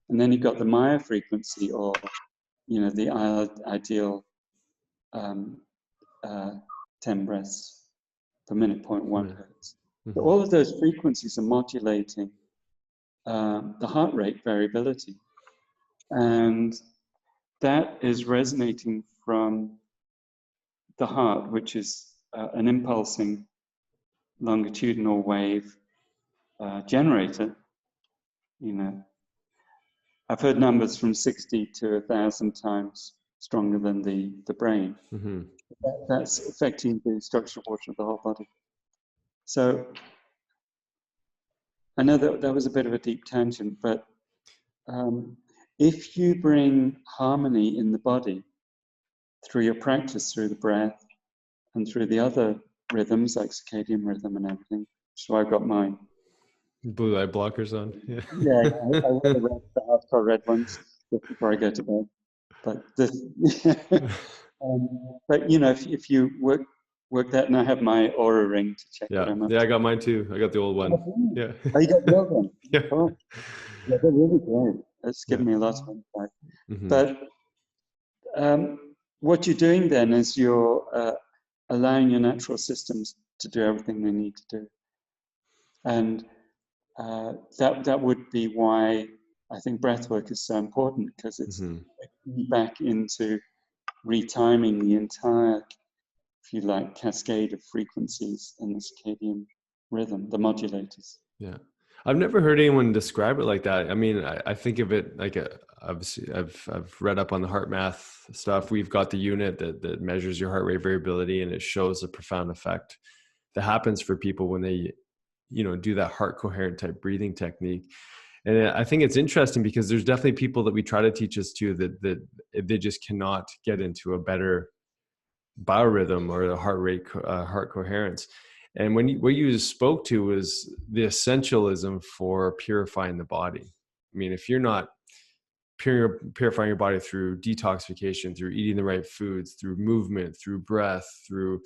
And then you've got the Maya frequency, or, you know, the ideal 10 breaths per minute, 0.1 hertz. So all of those frequencies are modulating the heart rate variability. And that is resonating from the heart, which is an impulsing longitudinal wave generator. You know, I've heard numbers from 60 to 1,000 times stronger than the brain. That's affecting the structural portion of the whole body. So I know that was a bit of a deep tangent, but if you bring harmony in the body through your practice, through the breath, and through the other rhythms like circadian rhythm and everything, so I've got mine. Blue light blockers on. Yeah. Yeah, I wear the hardcore red ones just before I go to bed. But this, but you know, if you work that, and I have my Aura ring to check what I'm up to. I got mine too. I got the old one. Yeah. Oh, you got the old one? Yeah. Oh, yeah, they're really great. It's given me a lot of insight. But what you're doing then is you're allowing your natural systems to do everything they need to do. And that would be why I think breathwork is so important, because it's back into retiming the entire, if you like, cascade of frequencies in the circadian rhythm, the modulators. Yeah. I've never heard anyone describe it like that. I mean, I think of it like obviously I've read up on the heart math stuff. We've got the unit that measures your heart rate variability, and it shows a profound effect that happens for people when they, do that heart coherent type breathing technique. And I think it's interesting because there's definitely people that we try to teach us to that they just cannot get into a better biorhythm or the heart rate, heart coherence. And what you spoke to was the essentialism for purifying the body. I mean, if you're not purifying your body through detoxification, through eating the right foods, through movement, through breath, through,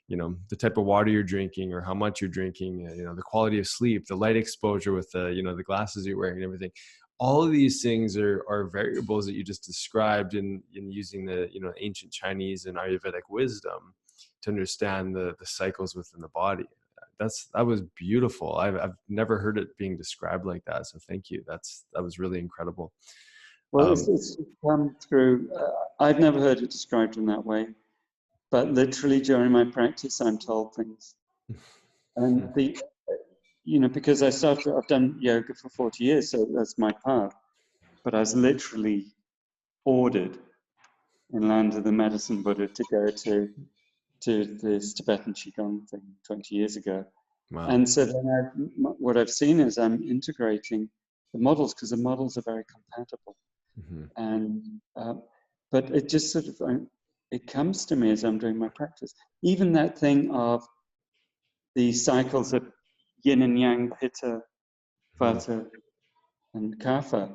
the type of water you're drinking or how much you're drinking, the quality of sleep, the light exposure with the, the glasses you're wearing and everything. All of these things are variables that you just described in using the, ancient Chinese and Ayurvedic wisdom to understand the cycles within the body. That was beautiful. I've never heard it being described like that. So thank you. That was really incredible. Well, it's come through. I've never heard it described in that way, but literally during my practice, I'm told things. And because I've done yoga for 40 years, so that's my path. But I was literally ordered in Land of the Medicine Buddha to go to this Tibetan Qigong thing 20 years ago. Wow. And so then what I've seen is I'm integrating the models because the models are very compatible. Mm-hmm. And but it just sort of it comes to me as I'm doing my practice. Even that thing of the cycles of yin and yang, pitta, vata, and kapha.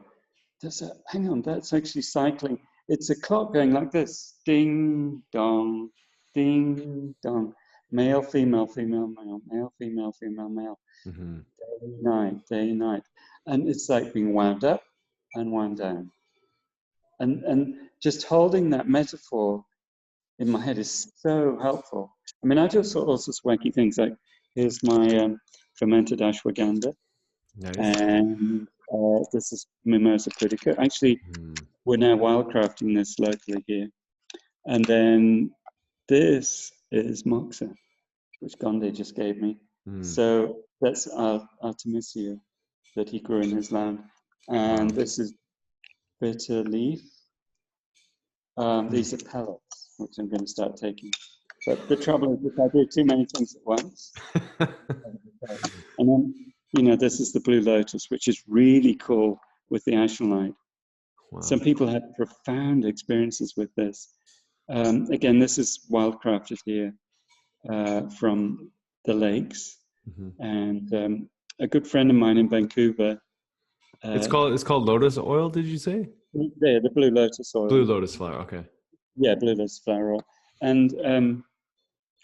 Hang on, that's actually cycling. It's a clock going like this: ding dong, ding dong. Male, female, female, male, male, female, female, male. Mm-hmm. Day, night, and it's like being wound up and wound down. And just holding that metaphor in my head is so helpful. I mean, I just saw all sorts of wacky things. Like, here's my fermented ashwagandha. Nice. And this is Mimosa pudica. Actually, we're now wildcrafting this locally here. And then this is moxa, which Gonde just gave me. So that's Artemisia that he grew in his land. And this is bitter leaf. These are pellets, which I'm going to start taking. But the trouble is if I do too many things at once. And then, this is the blue lotus, which is really cool with the Ajna Light. Wow. Some people have profound experiences with this. Again, this is wildcrafted here from the lakes. Mm-hmm. And a good friend of mine in Vancouver. It's called lotus oil, did you say? Yeah, the blue lotus oil. Blue lotus flower, okay. Yeah, blue lotus flower oil. And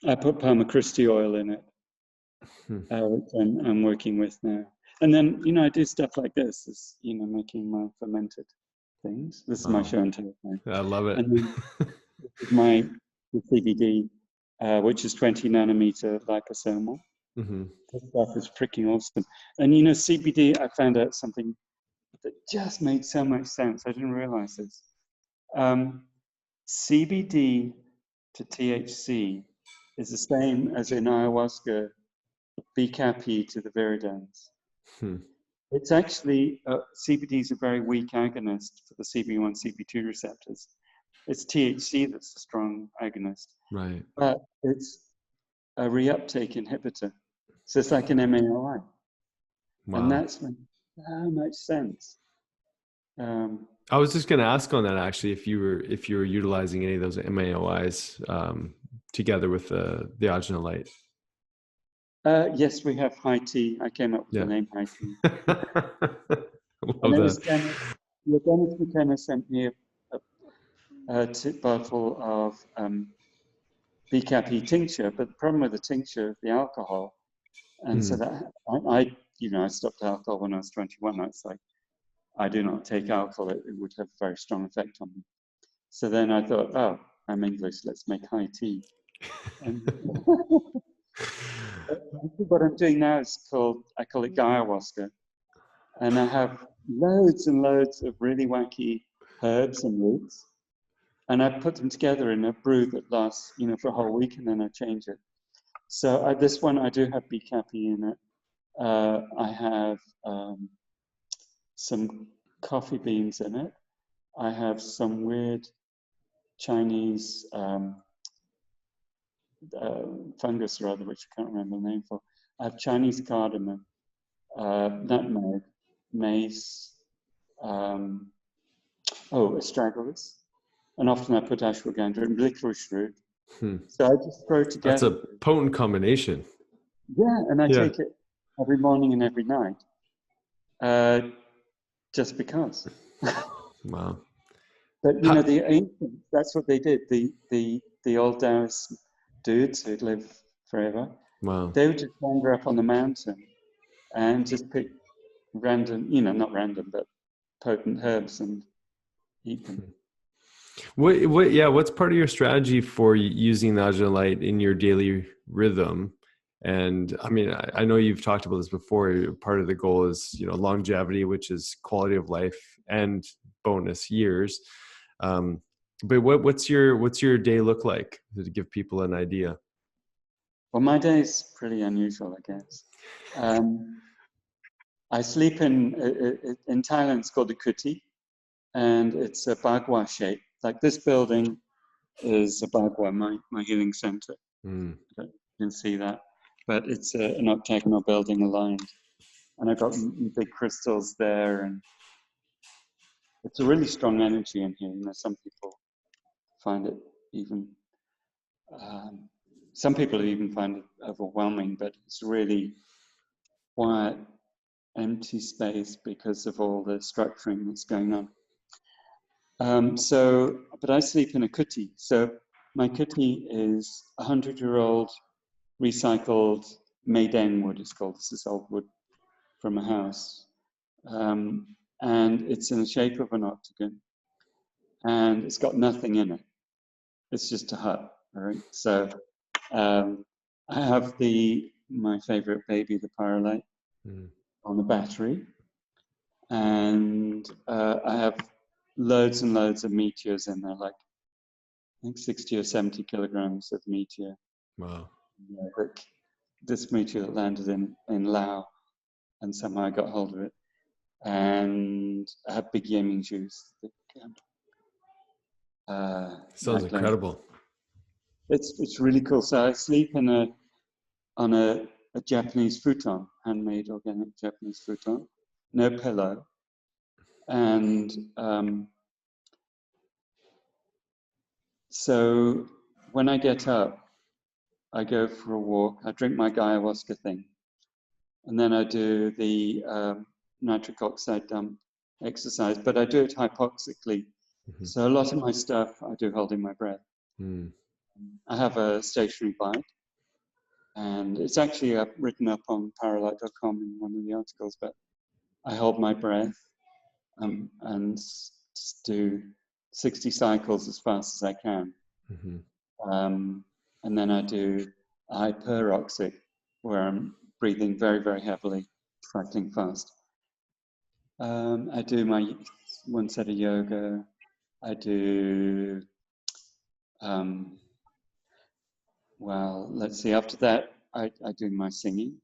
I put Parma Christi oil in it, which I'm working with now. And then, I do stuff like this, making my fermented things. This is my show and tell. I love it. And then this is my CBD, which is 20 nanometer liposomal. Mm-hmm. This stuff is freaking awesome. And, CBD, I found out something that just made so much sense. I didn't realize this. CBD to THC is the same as in ayahuasca, BCAP to the viridans. It's actually, CBD is a very weak agonist for the CB1, CB2 receptors. It's THC that's a strong agonist. Right. But it's a reuptake inhibitor. So it's like an MAOI. Wow. And that's made so much sense. I was just going to ask on that actually, if you were utilizing any of those MAOIs together with the Ajna Light. Yes, we have high tea. I came up with the name high tea. Dennis McKenna sent me a bottle of BCAP tincture, but the problem with the tincture is the alcohol. And so that I stopped alcohol when I was 21. I was like, I do not take alcohol. It would have a very strong effect on me. So then I thought, oh, I'm English. Let's make high tea. And what I'm doing now is I call it Guy Harriman. And I have loads and loads of really wacky herbs and roots. And I put them together in a brew that lasts, for a whole week, and then I change it. So this one, I do have bee cappy in it. I have some coffee beans in it. I have some weird Chinese fungus or other, which I can't remember the name for. I have Chinese cardamom, nutmeg, mace, astragalus, and often I put ashwagandha and licorice root. So I just throw together. That's a potent combination. Yeah, and I take it every morning and every night, just because. Wow. But you know, the ancients, that's what they did. The old Taoist dudes who'd live forever. Wow. They would just wander up on the mountain and just pick random, not random, but potent herbs and eat them. What's part of your strategy for using the Ajna Light in your daily rhythm? And I mean, I know you've talked about this before. Part of the goal is, longevity, which is quality of life and bonus years. But what's your day look like, to give people an idea? Well, my day is pretty unusual, I guess. I sleep in Thailand, it's called a kuti, and it's a bagua shape. Like this building is a bagua, my healing center. You can see that. But it's an octagonal building aligned. And I've got big crystals there, and it's a really strong energy in here. Some people find it even, some people even find it overwhelming, but it's really quiet, empty space because of all the structuring that's going on. But I sleep in a kuti. So my kuti is 100-year-old recycled Meideng wood, it's called. This is old wood from a house. And it's in the shape of an octagon. And it's got nothing in it. It's just a hut, all right? So I have my favorite baby, the Pyrolite, on the battery. And I have loads and loads of meteors in there, like I think 60 or 70 kilograms of meteor. Wow. This meteor that landed in Laos, and somehow I got hold of it. And I have big Yeming juice. Sounds incredible. It's really cool. So I sleep on a Japanese futon, handmade organic Japanese futon, no pillow. And so when I get up, I go for a walk. I drink my ayahuasca thing. And then I do the nitric oxide dump exercise, but I do it hypoxically. So a lot of my stuff I do holding my breath. I have a stationary bike, and it's actually written up on paralight.com in one of the articles, but I hold my breath and do 60 cycles as fast as I can. And then I do hyperoxic, where I'm breathing very, very heavily, cycling fast. I do my one set of yoga. I do, well, let's see, after that, I do my singing.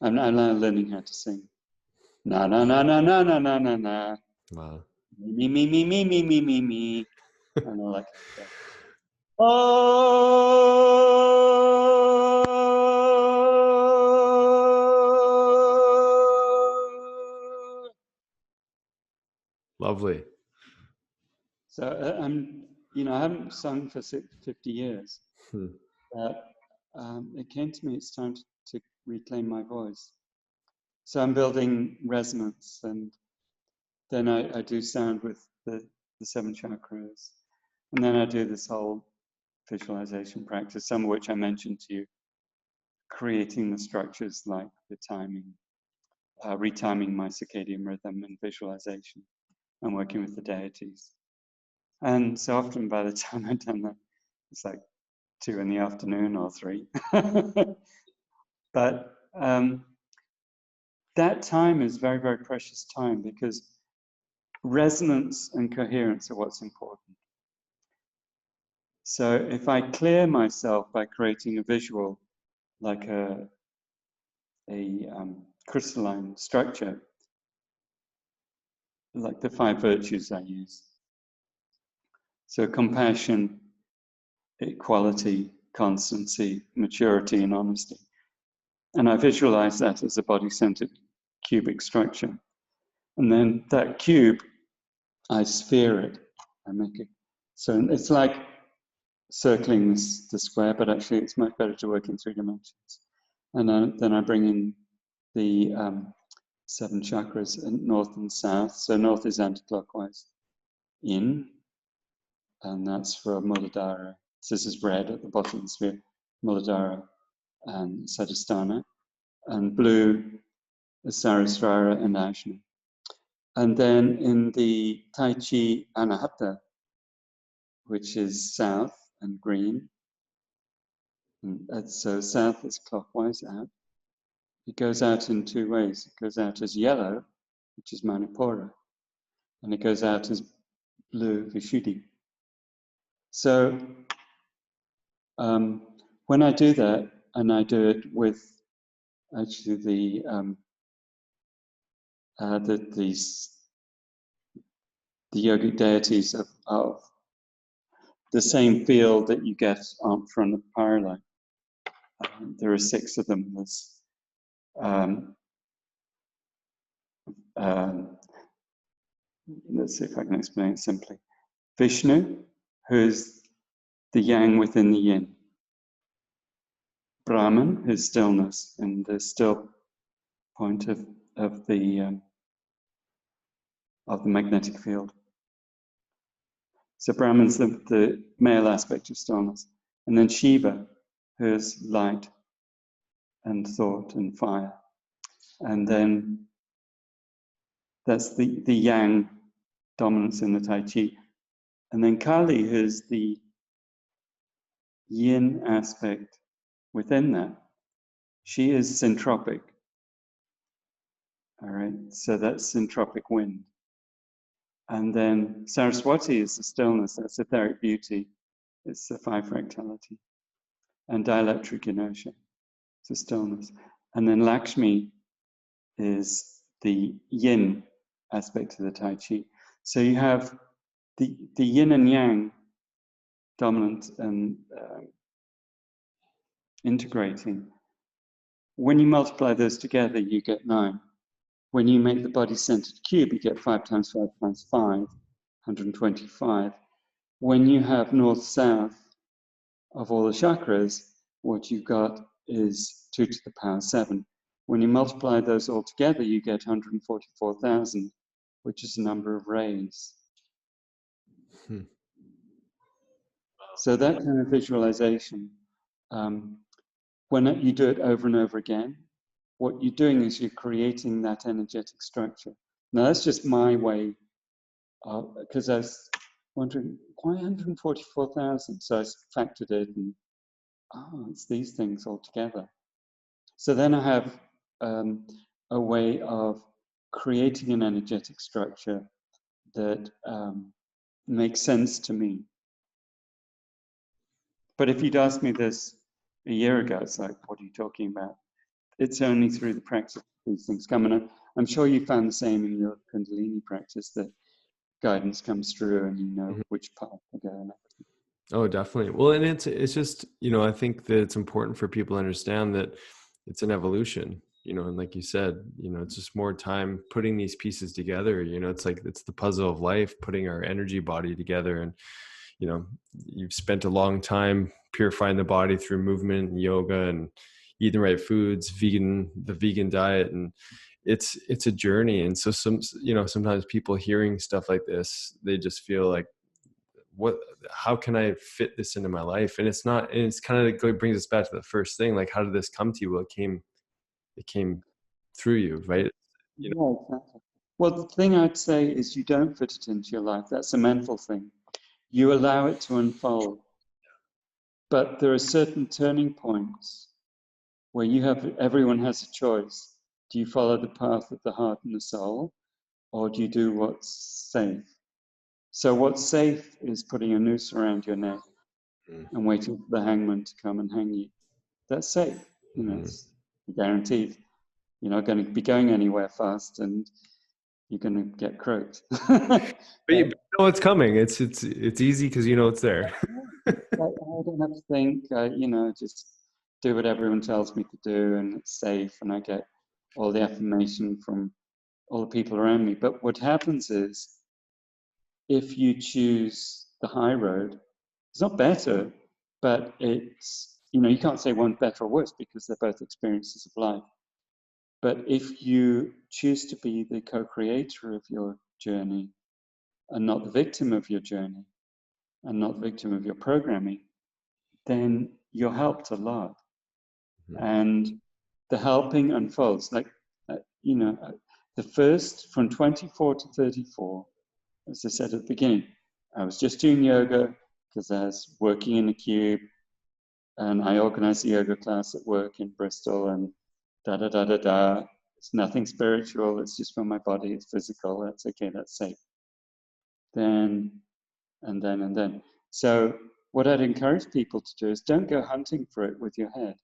I'm now learning how to sing. Na na na na na na na na na. Wow. Me me me me me me me me. And all that kind of stuff. Oh. Lovely. So I haven't sung for 50 years. But it came to me, it's time to reclaim my voice. So I'm building resonance, and then I do sound with the 7 chakras. And then I do this whole visualization practice, some of which I mentioned to you, creating the structures like the timing, retiming my circadian rhythm and visualization, and working with the deities. And so often by the time I've done that, it's like 2 in the afternoon or 3. But that time is very, very precious time, because resonance and coherence are what's important. So if I clear myself by creating a visual like a crystalline structure, like the 5 virtues I use. So compassion, equality, constancy, maturity, and honesty. And I visualize that as a body-centered cubic structure. And then that cube, I sphere it. I make it. So it's like circling the square, but actually it's much better to work in 3 dimensions. And then I bring in the 7 chakras, north and south. So north is anti-clockwise in, and that's for Muladhara. So this is red at the bottom of the sphere, Muladhara and Sadhisthana. And blue is Sarasvara and Ajna. And then in the Tai Chi Anahata, which is south and green, and so south is clockwise out. It goes out in 2 ways. It goes out as yellow, which is Manipura, and it goes out as blue, Vishuddhi. So when I do that, and I do it with actually the yogic deities of the same field that you get from the power line. There are 6 of them. There's let's see if I can explain it simply. Vishnu, who's the yang within the yin. Brahman, who's stillness, and the still point of the magnetic field. So Brahman's the male aspect of stillness. And then Shiva, who's light and thought and fire. And then that's the yang dominance in the Tai Chi. And then Kali, who's the yin aspect within that. She is syntropic. All right, so that's syntropic wind. And then Saraswati is the stillness, that's etheric beauty. It's the 5 fractality. And dielectric inertia, it's the stillness. And then Lakshmi is the yin aspect of the Tai Chi. So you have the yin and yang dominant and integrating. When you multiply those together, you get 9. When you make the body-centered cube, you get 5 times 5 times 5, 125. When you have north-south of all the chakras, what you've got is 2 to the power 7. When you multiply those all together, you get 144,000, which is the number of rays. So that kind of visualization, when you do it over and over again, what you're doing is you're creating that energetic structure. Now that's just my way, because I was wondering, why 144,000? So I factored it and, it's these things all together. So then I have a way of creating an energetic structure that makes sense to me. But if you'd asked me this a year ago, it's like, what are you talking about? It's only through the practice these things come. And I'm sure you found the same in your Kundalini practice, that guidance comes through and you know which path to go and everything. Oh, definitely. Well, and it's just, I think that it's important for people to understand that it's an evolution, and like you said, it's just more time putting these pieces together. It's like, it's the puzzle of life, putting our energy body together. And, you've spent a long time purifying the body through movement and yoga and eating the right foods, the vegan diet. And it's a journey. And so sometimes people hearing stuff like this, they just feel like, how can I fit this into my life? And it's not, and it's kind of brings us back to the first thing, like, how did this come to you? Well, it came through you, right? Yeah, exactly. Well, the thing I'd say is you don't fit it into your life. That's a mental thing. You allow it to unfold. But there are certain turning points where everyone has a choice. Do you follow the path of the heart and the soul, or do you do what's safe? So what's safe is putting a noose around your neck and waiting for the hangman to come and hang you. That's safe. You know, it's guaranteed. You're not going to be going anywhere fast, and you're going to get croaked. But you know it's coming. It's easy because you know it's there. I don't have to think. You know, just do what everyone tells me to do, and it's safe, and I get all the affirmation from all the people around me. But what happens is, if you choose the high road, it's not better, but it's, you know, you can't say one's better or worse because they're both experiences of life. But if you choose to be the co-creator of your journey and not the victim of your journey and not the victim of your programming, then you're helped a lot. And the helping unfolds. Like, you know, the first, from 24 to 34, as I said at the beginning, I was just doing yoga because I was working in a cube, and I organized a yoga class at work in Bristol, and da-da-da-da-da. It's nothing spiritual, it's just for my body, it's physical, that's okay, that's safe. Then. So what I'd encourage people to do is don't go hunting for it with your head.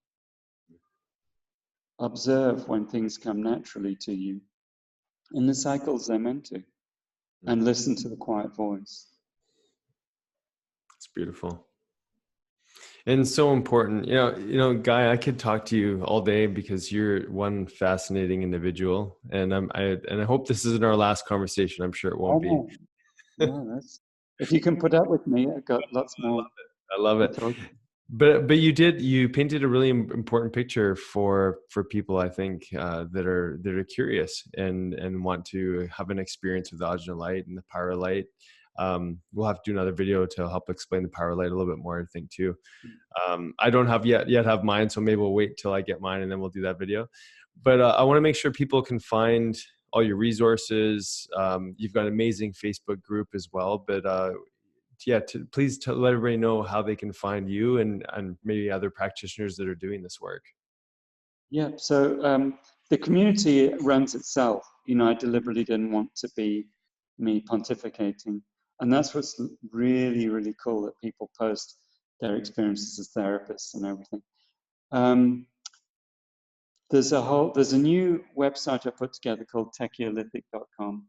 Observe when things come naturally to you in the cycles they're meant to, and listen to the quiet voice. It's beautiful. And so important. You know, Guy, I could talk to you all day because you're one fascinating individual, and I hope this isn't our last conversation. I'm sure it won't be. No, if you can put up with me, I've got lots more. I love it. But you painted a really important picture for people, I think, that are curious and want to have an experience with the Ajna Light and the power light. We'll have to do another video to help explain the power light a little bit more, I think, too. I don't have yet have mine, so maybe we'll wait till I get mine and then we'll do that video. But I want to make sure people can find all your resources. You've got an amazing Facebook group as well, but yeah, please let everybody know how they can find you and maybe other practitioners that are doing this work. Yeah, so the community runs itself. You know, I deliberately didn't want to be me pontificating. And that's what's really, really cool, that people post their experiences as therapists and everything. There's a new website I put together called techiolithic.com.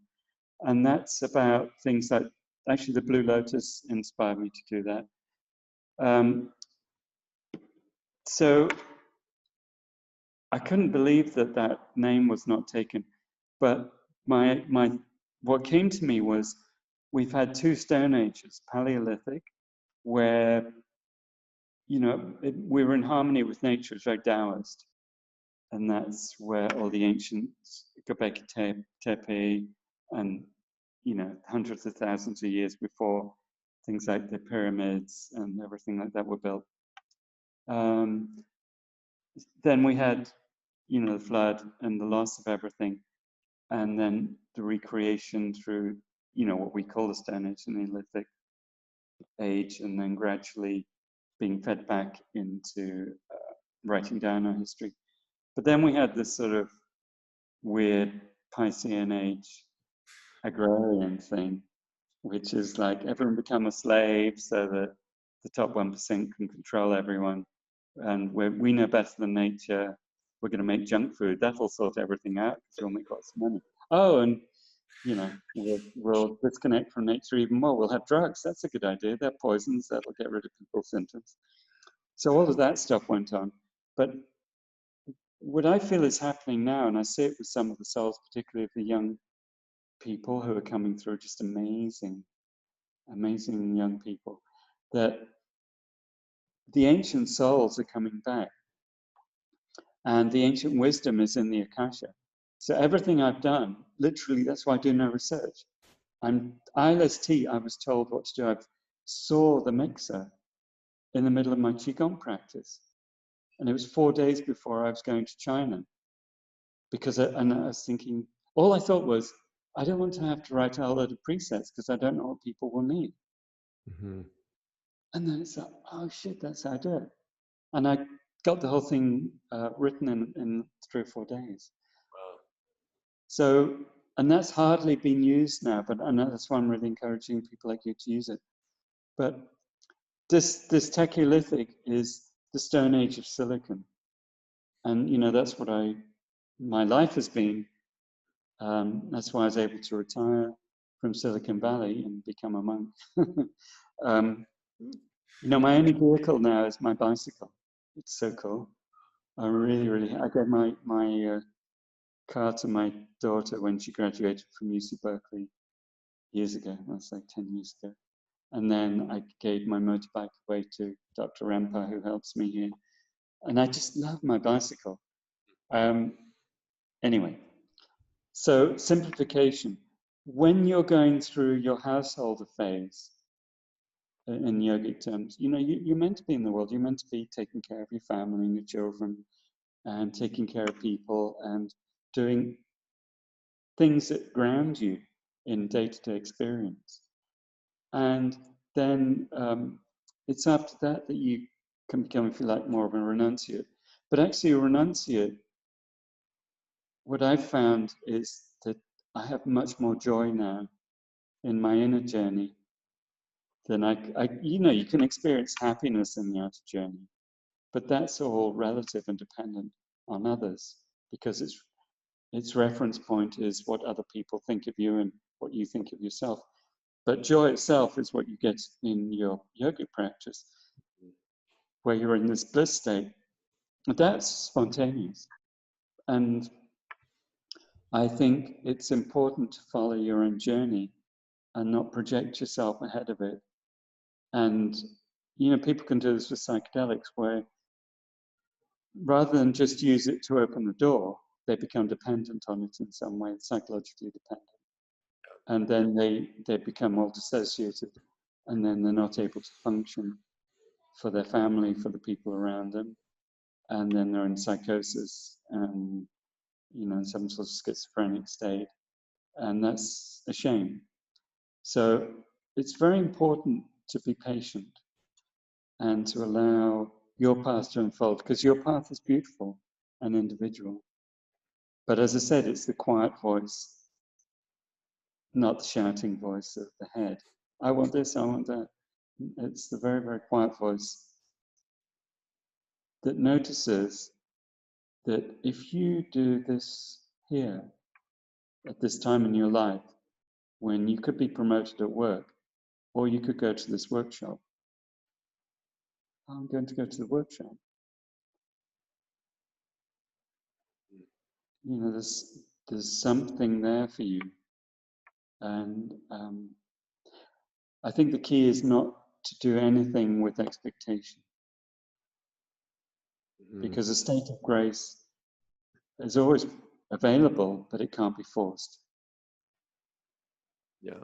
And that's about things like, actually the Blue Lotus inspired me to do that. So I couldn't believe that name was not taken, but what came to me was, we've had two Stone Ages, Paleolithic, where, you know, we were in harmony with nature, it's very Taoist, and that's where all the ancient Göbekli Tepe and, you know, hundreds of thousands of years before, things like the pyramids and everything like that were built. Then we had, you know, the flood and the loss of everything, and then the recreation through, you know, what we call the Stone Age and the Neolithic age, and then gradually being fed back into writing down our history. But then we had this sort of weird Piscean age agrarian thing, which is like everyone become a slave so that the top 1% can control everyone, and we know better than nature. We're going to make junk food. That'll sort everything out because we'll make lots of money. Oh, and, you know, we'll disconnect from nature even more. We'll have drugs. That's a good idea. They're poisons. That'll get rid of people's symptoms. So all of that stuff went on. But what I feel is happening now, and I see it with some of the souls, particularly of the young people who are coming through, just amazing, amazing young people, that the ancient souls are coming back. And the ancient wisdom is in the Akasha. So everything I've done, literally, that's why I do no research. I'm ILST, I was told what to do. I saw the mixer in the middle of my Qigong practice. And it was 4 days before I was going to China. And I was thinking, all I thought was, I don't want to have to write a whole load of presets because I don't know what people will need. Mm-hmm. And then it's like, oh shit, that's how I do it. And I got the whole thing written in 3 or 4 days. Wow. So, and that's hardly been used now, but and that's why I'm really encouraging people like you to use it. But this Techiolithic is the Stone Age of silicon. And, you know, that's what my life has been. That's why I was able to retire from Silicon Valley and become a monk. You know, my only vehicle now is my bicycle. It's so cool. I really, I gave my car to my daughter when she graduated from UC Berkeley years ago. That's like 10 years ago. And then I gave my motorbike away to Dr. Rampa, who helps me here. And I just love my bicycle. Anyway, so simplification. When you're going through your householder phase, in yogic terms, you know, you're meant to be in the world. You're meant to be taking care of your family and your children and taking care of people and doing things that ground you in day-to-day experience. And then it's after that that you can become, if you like, more of a renunciate. But actually a renunciate, what I've found is that I have much more joy now in my inner journey than you know, you can experience happiness in the outer journey, but that's all relative and dependent on others, because its reference point is what other people think of you and what you think of yourself. But joy itself is what you get in your yoga practice, where you're in this bliss state. That's spontaneous. And I think it's important to follow your own journey and not project yourself ahead of it. And, you know, people can do this with psychedelics, where rather than just use it to open the door, they become dependent on it in some way, psychologically dependent. And then they become all dissociated, and then they're not able to function for their family, for the people around them. And then they're in psychosis and, you know, in some sort of schizophrenic state. And that's a shame. So it's very important to be patient and to allow your path to unfold, because your path is beautiful and individual. But as I said, it's the quiet voice, not the shouting voice of the head. I want this, I want that. It's the very, very quiet voice that notices that if you do this here, at this time in your life, when you could be promoted at work, or you could go to this workshop, I'm going to go to the workshop. You know, there's something there for you. And I think the key is not to do anything with expectation. Because a state of grace is always available, but it can't be forced. Yeah,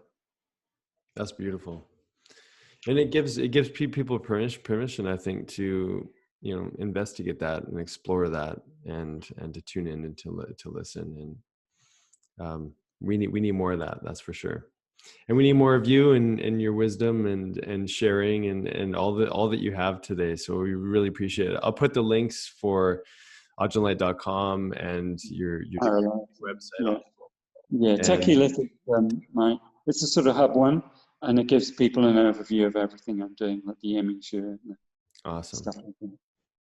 that's beautiful. And it gives people permission, I think, to, you know, investigate that and explore that and to tune in and to listen. And we need more of that, that's for sure. And we need more of you and your wisdom and sharing and all that you have today. So we really appreciate it. I'll put the links for ajnalight.com and your website. Yeah, Techie it's a sort of hub one, and it gives people an overview of everything I'm doing, like the image and awesome stuff like that.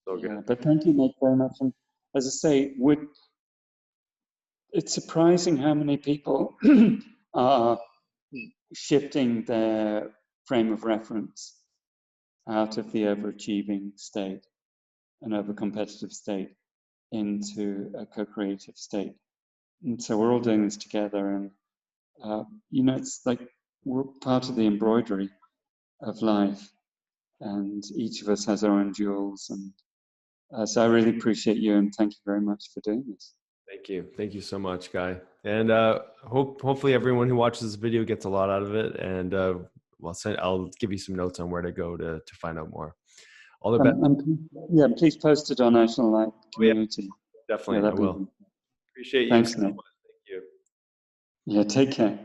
So good. Yeah, but thank you, Nick, very much. And as I say, it's surprising how many people are shifting their frame of reference out of the overachieving state and over-competitive state into a co-creative state. And so we're all doing this together, and you know, it's like we're part of the embroidery of life, and each of us has our own jewels. And so I really appreciate you, and thank you very much for doing this. Thank you so much, Guy. And hopefully everyone who watches this video gets a lot out of it. And I'll give you some notes on where to go to find out more. All the best. Yeah, please post it on Ajna Light community. Yeah, definitely, I will. Appreciate you. Thanks, Nick. Thank you. Yeah, take care.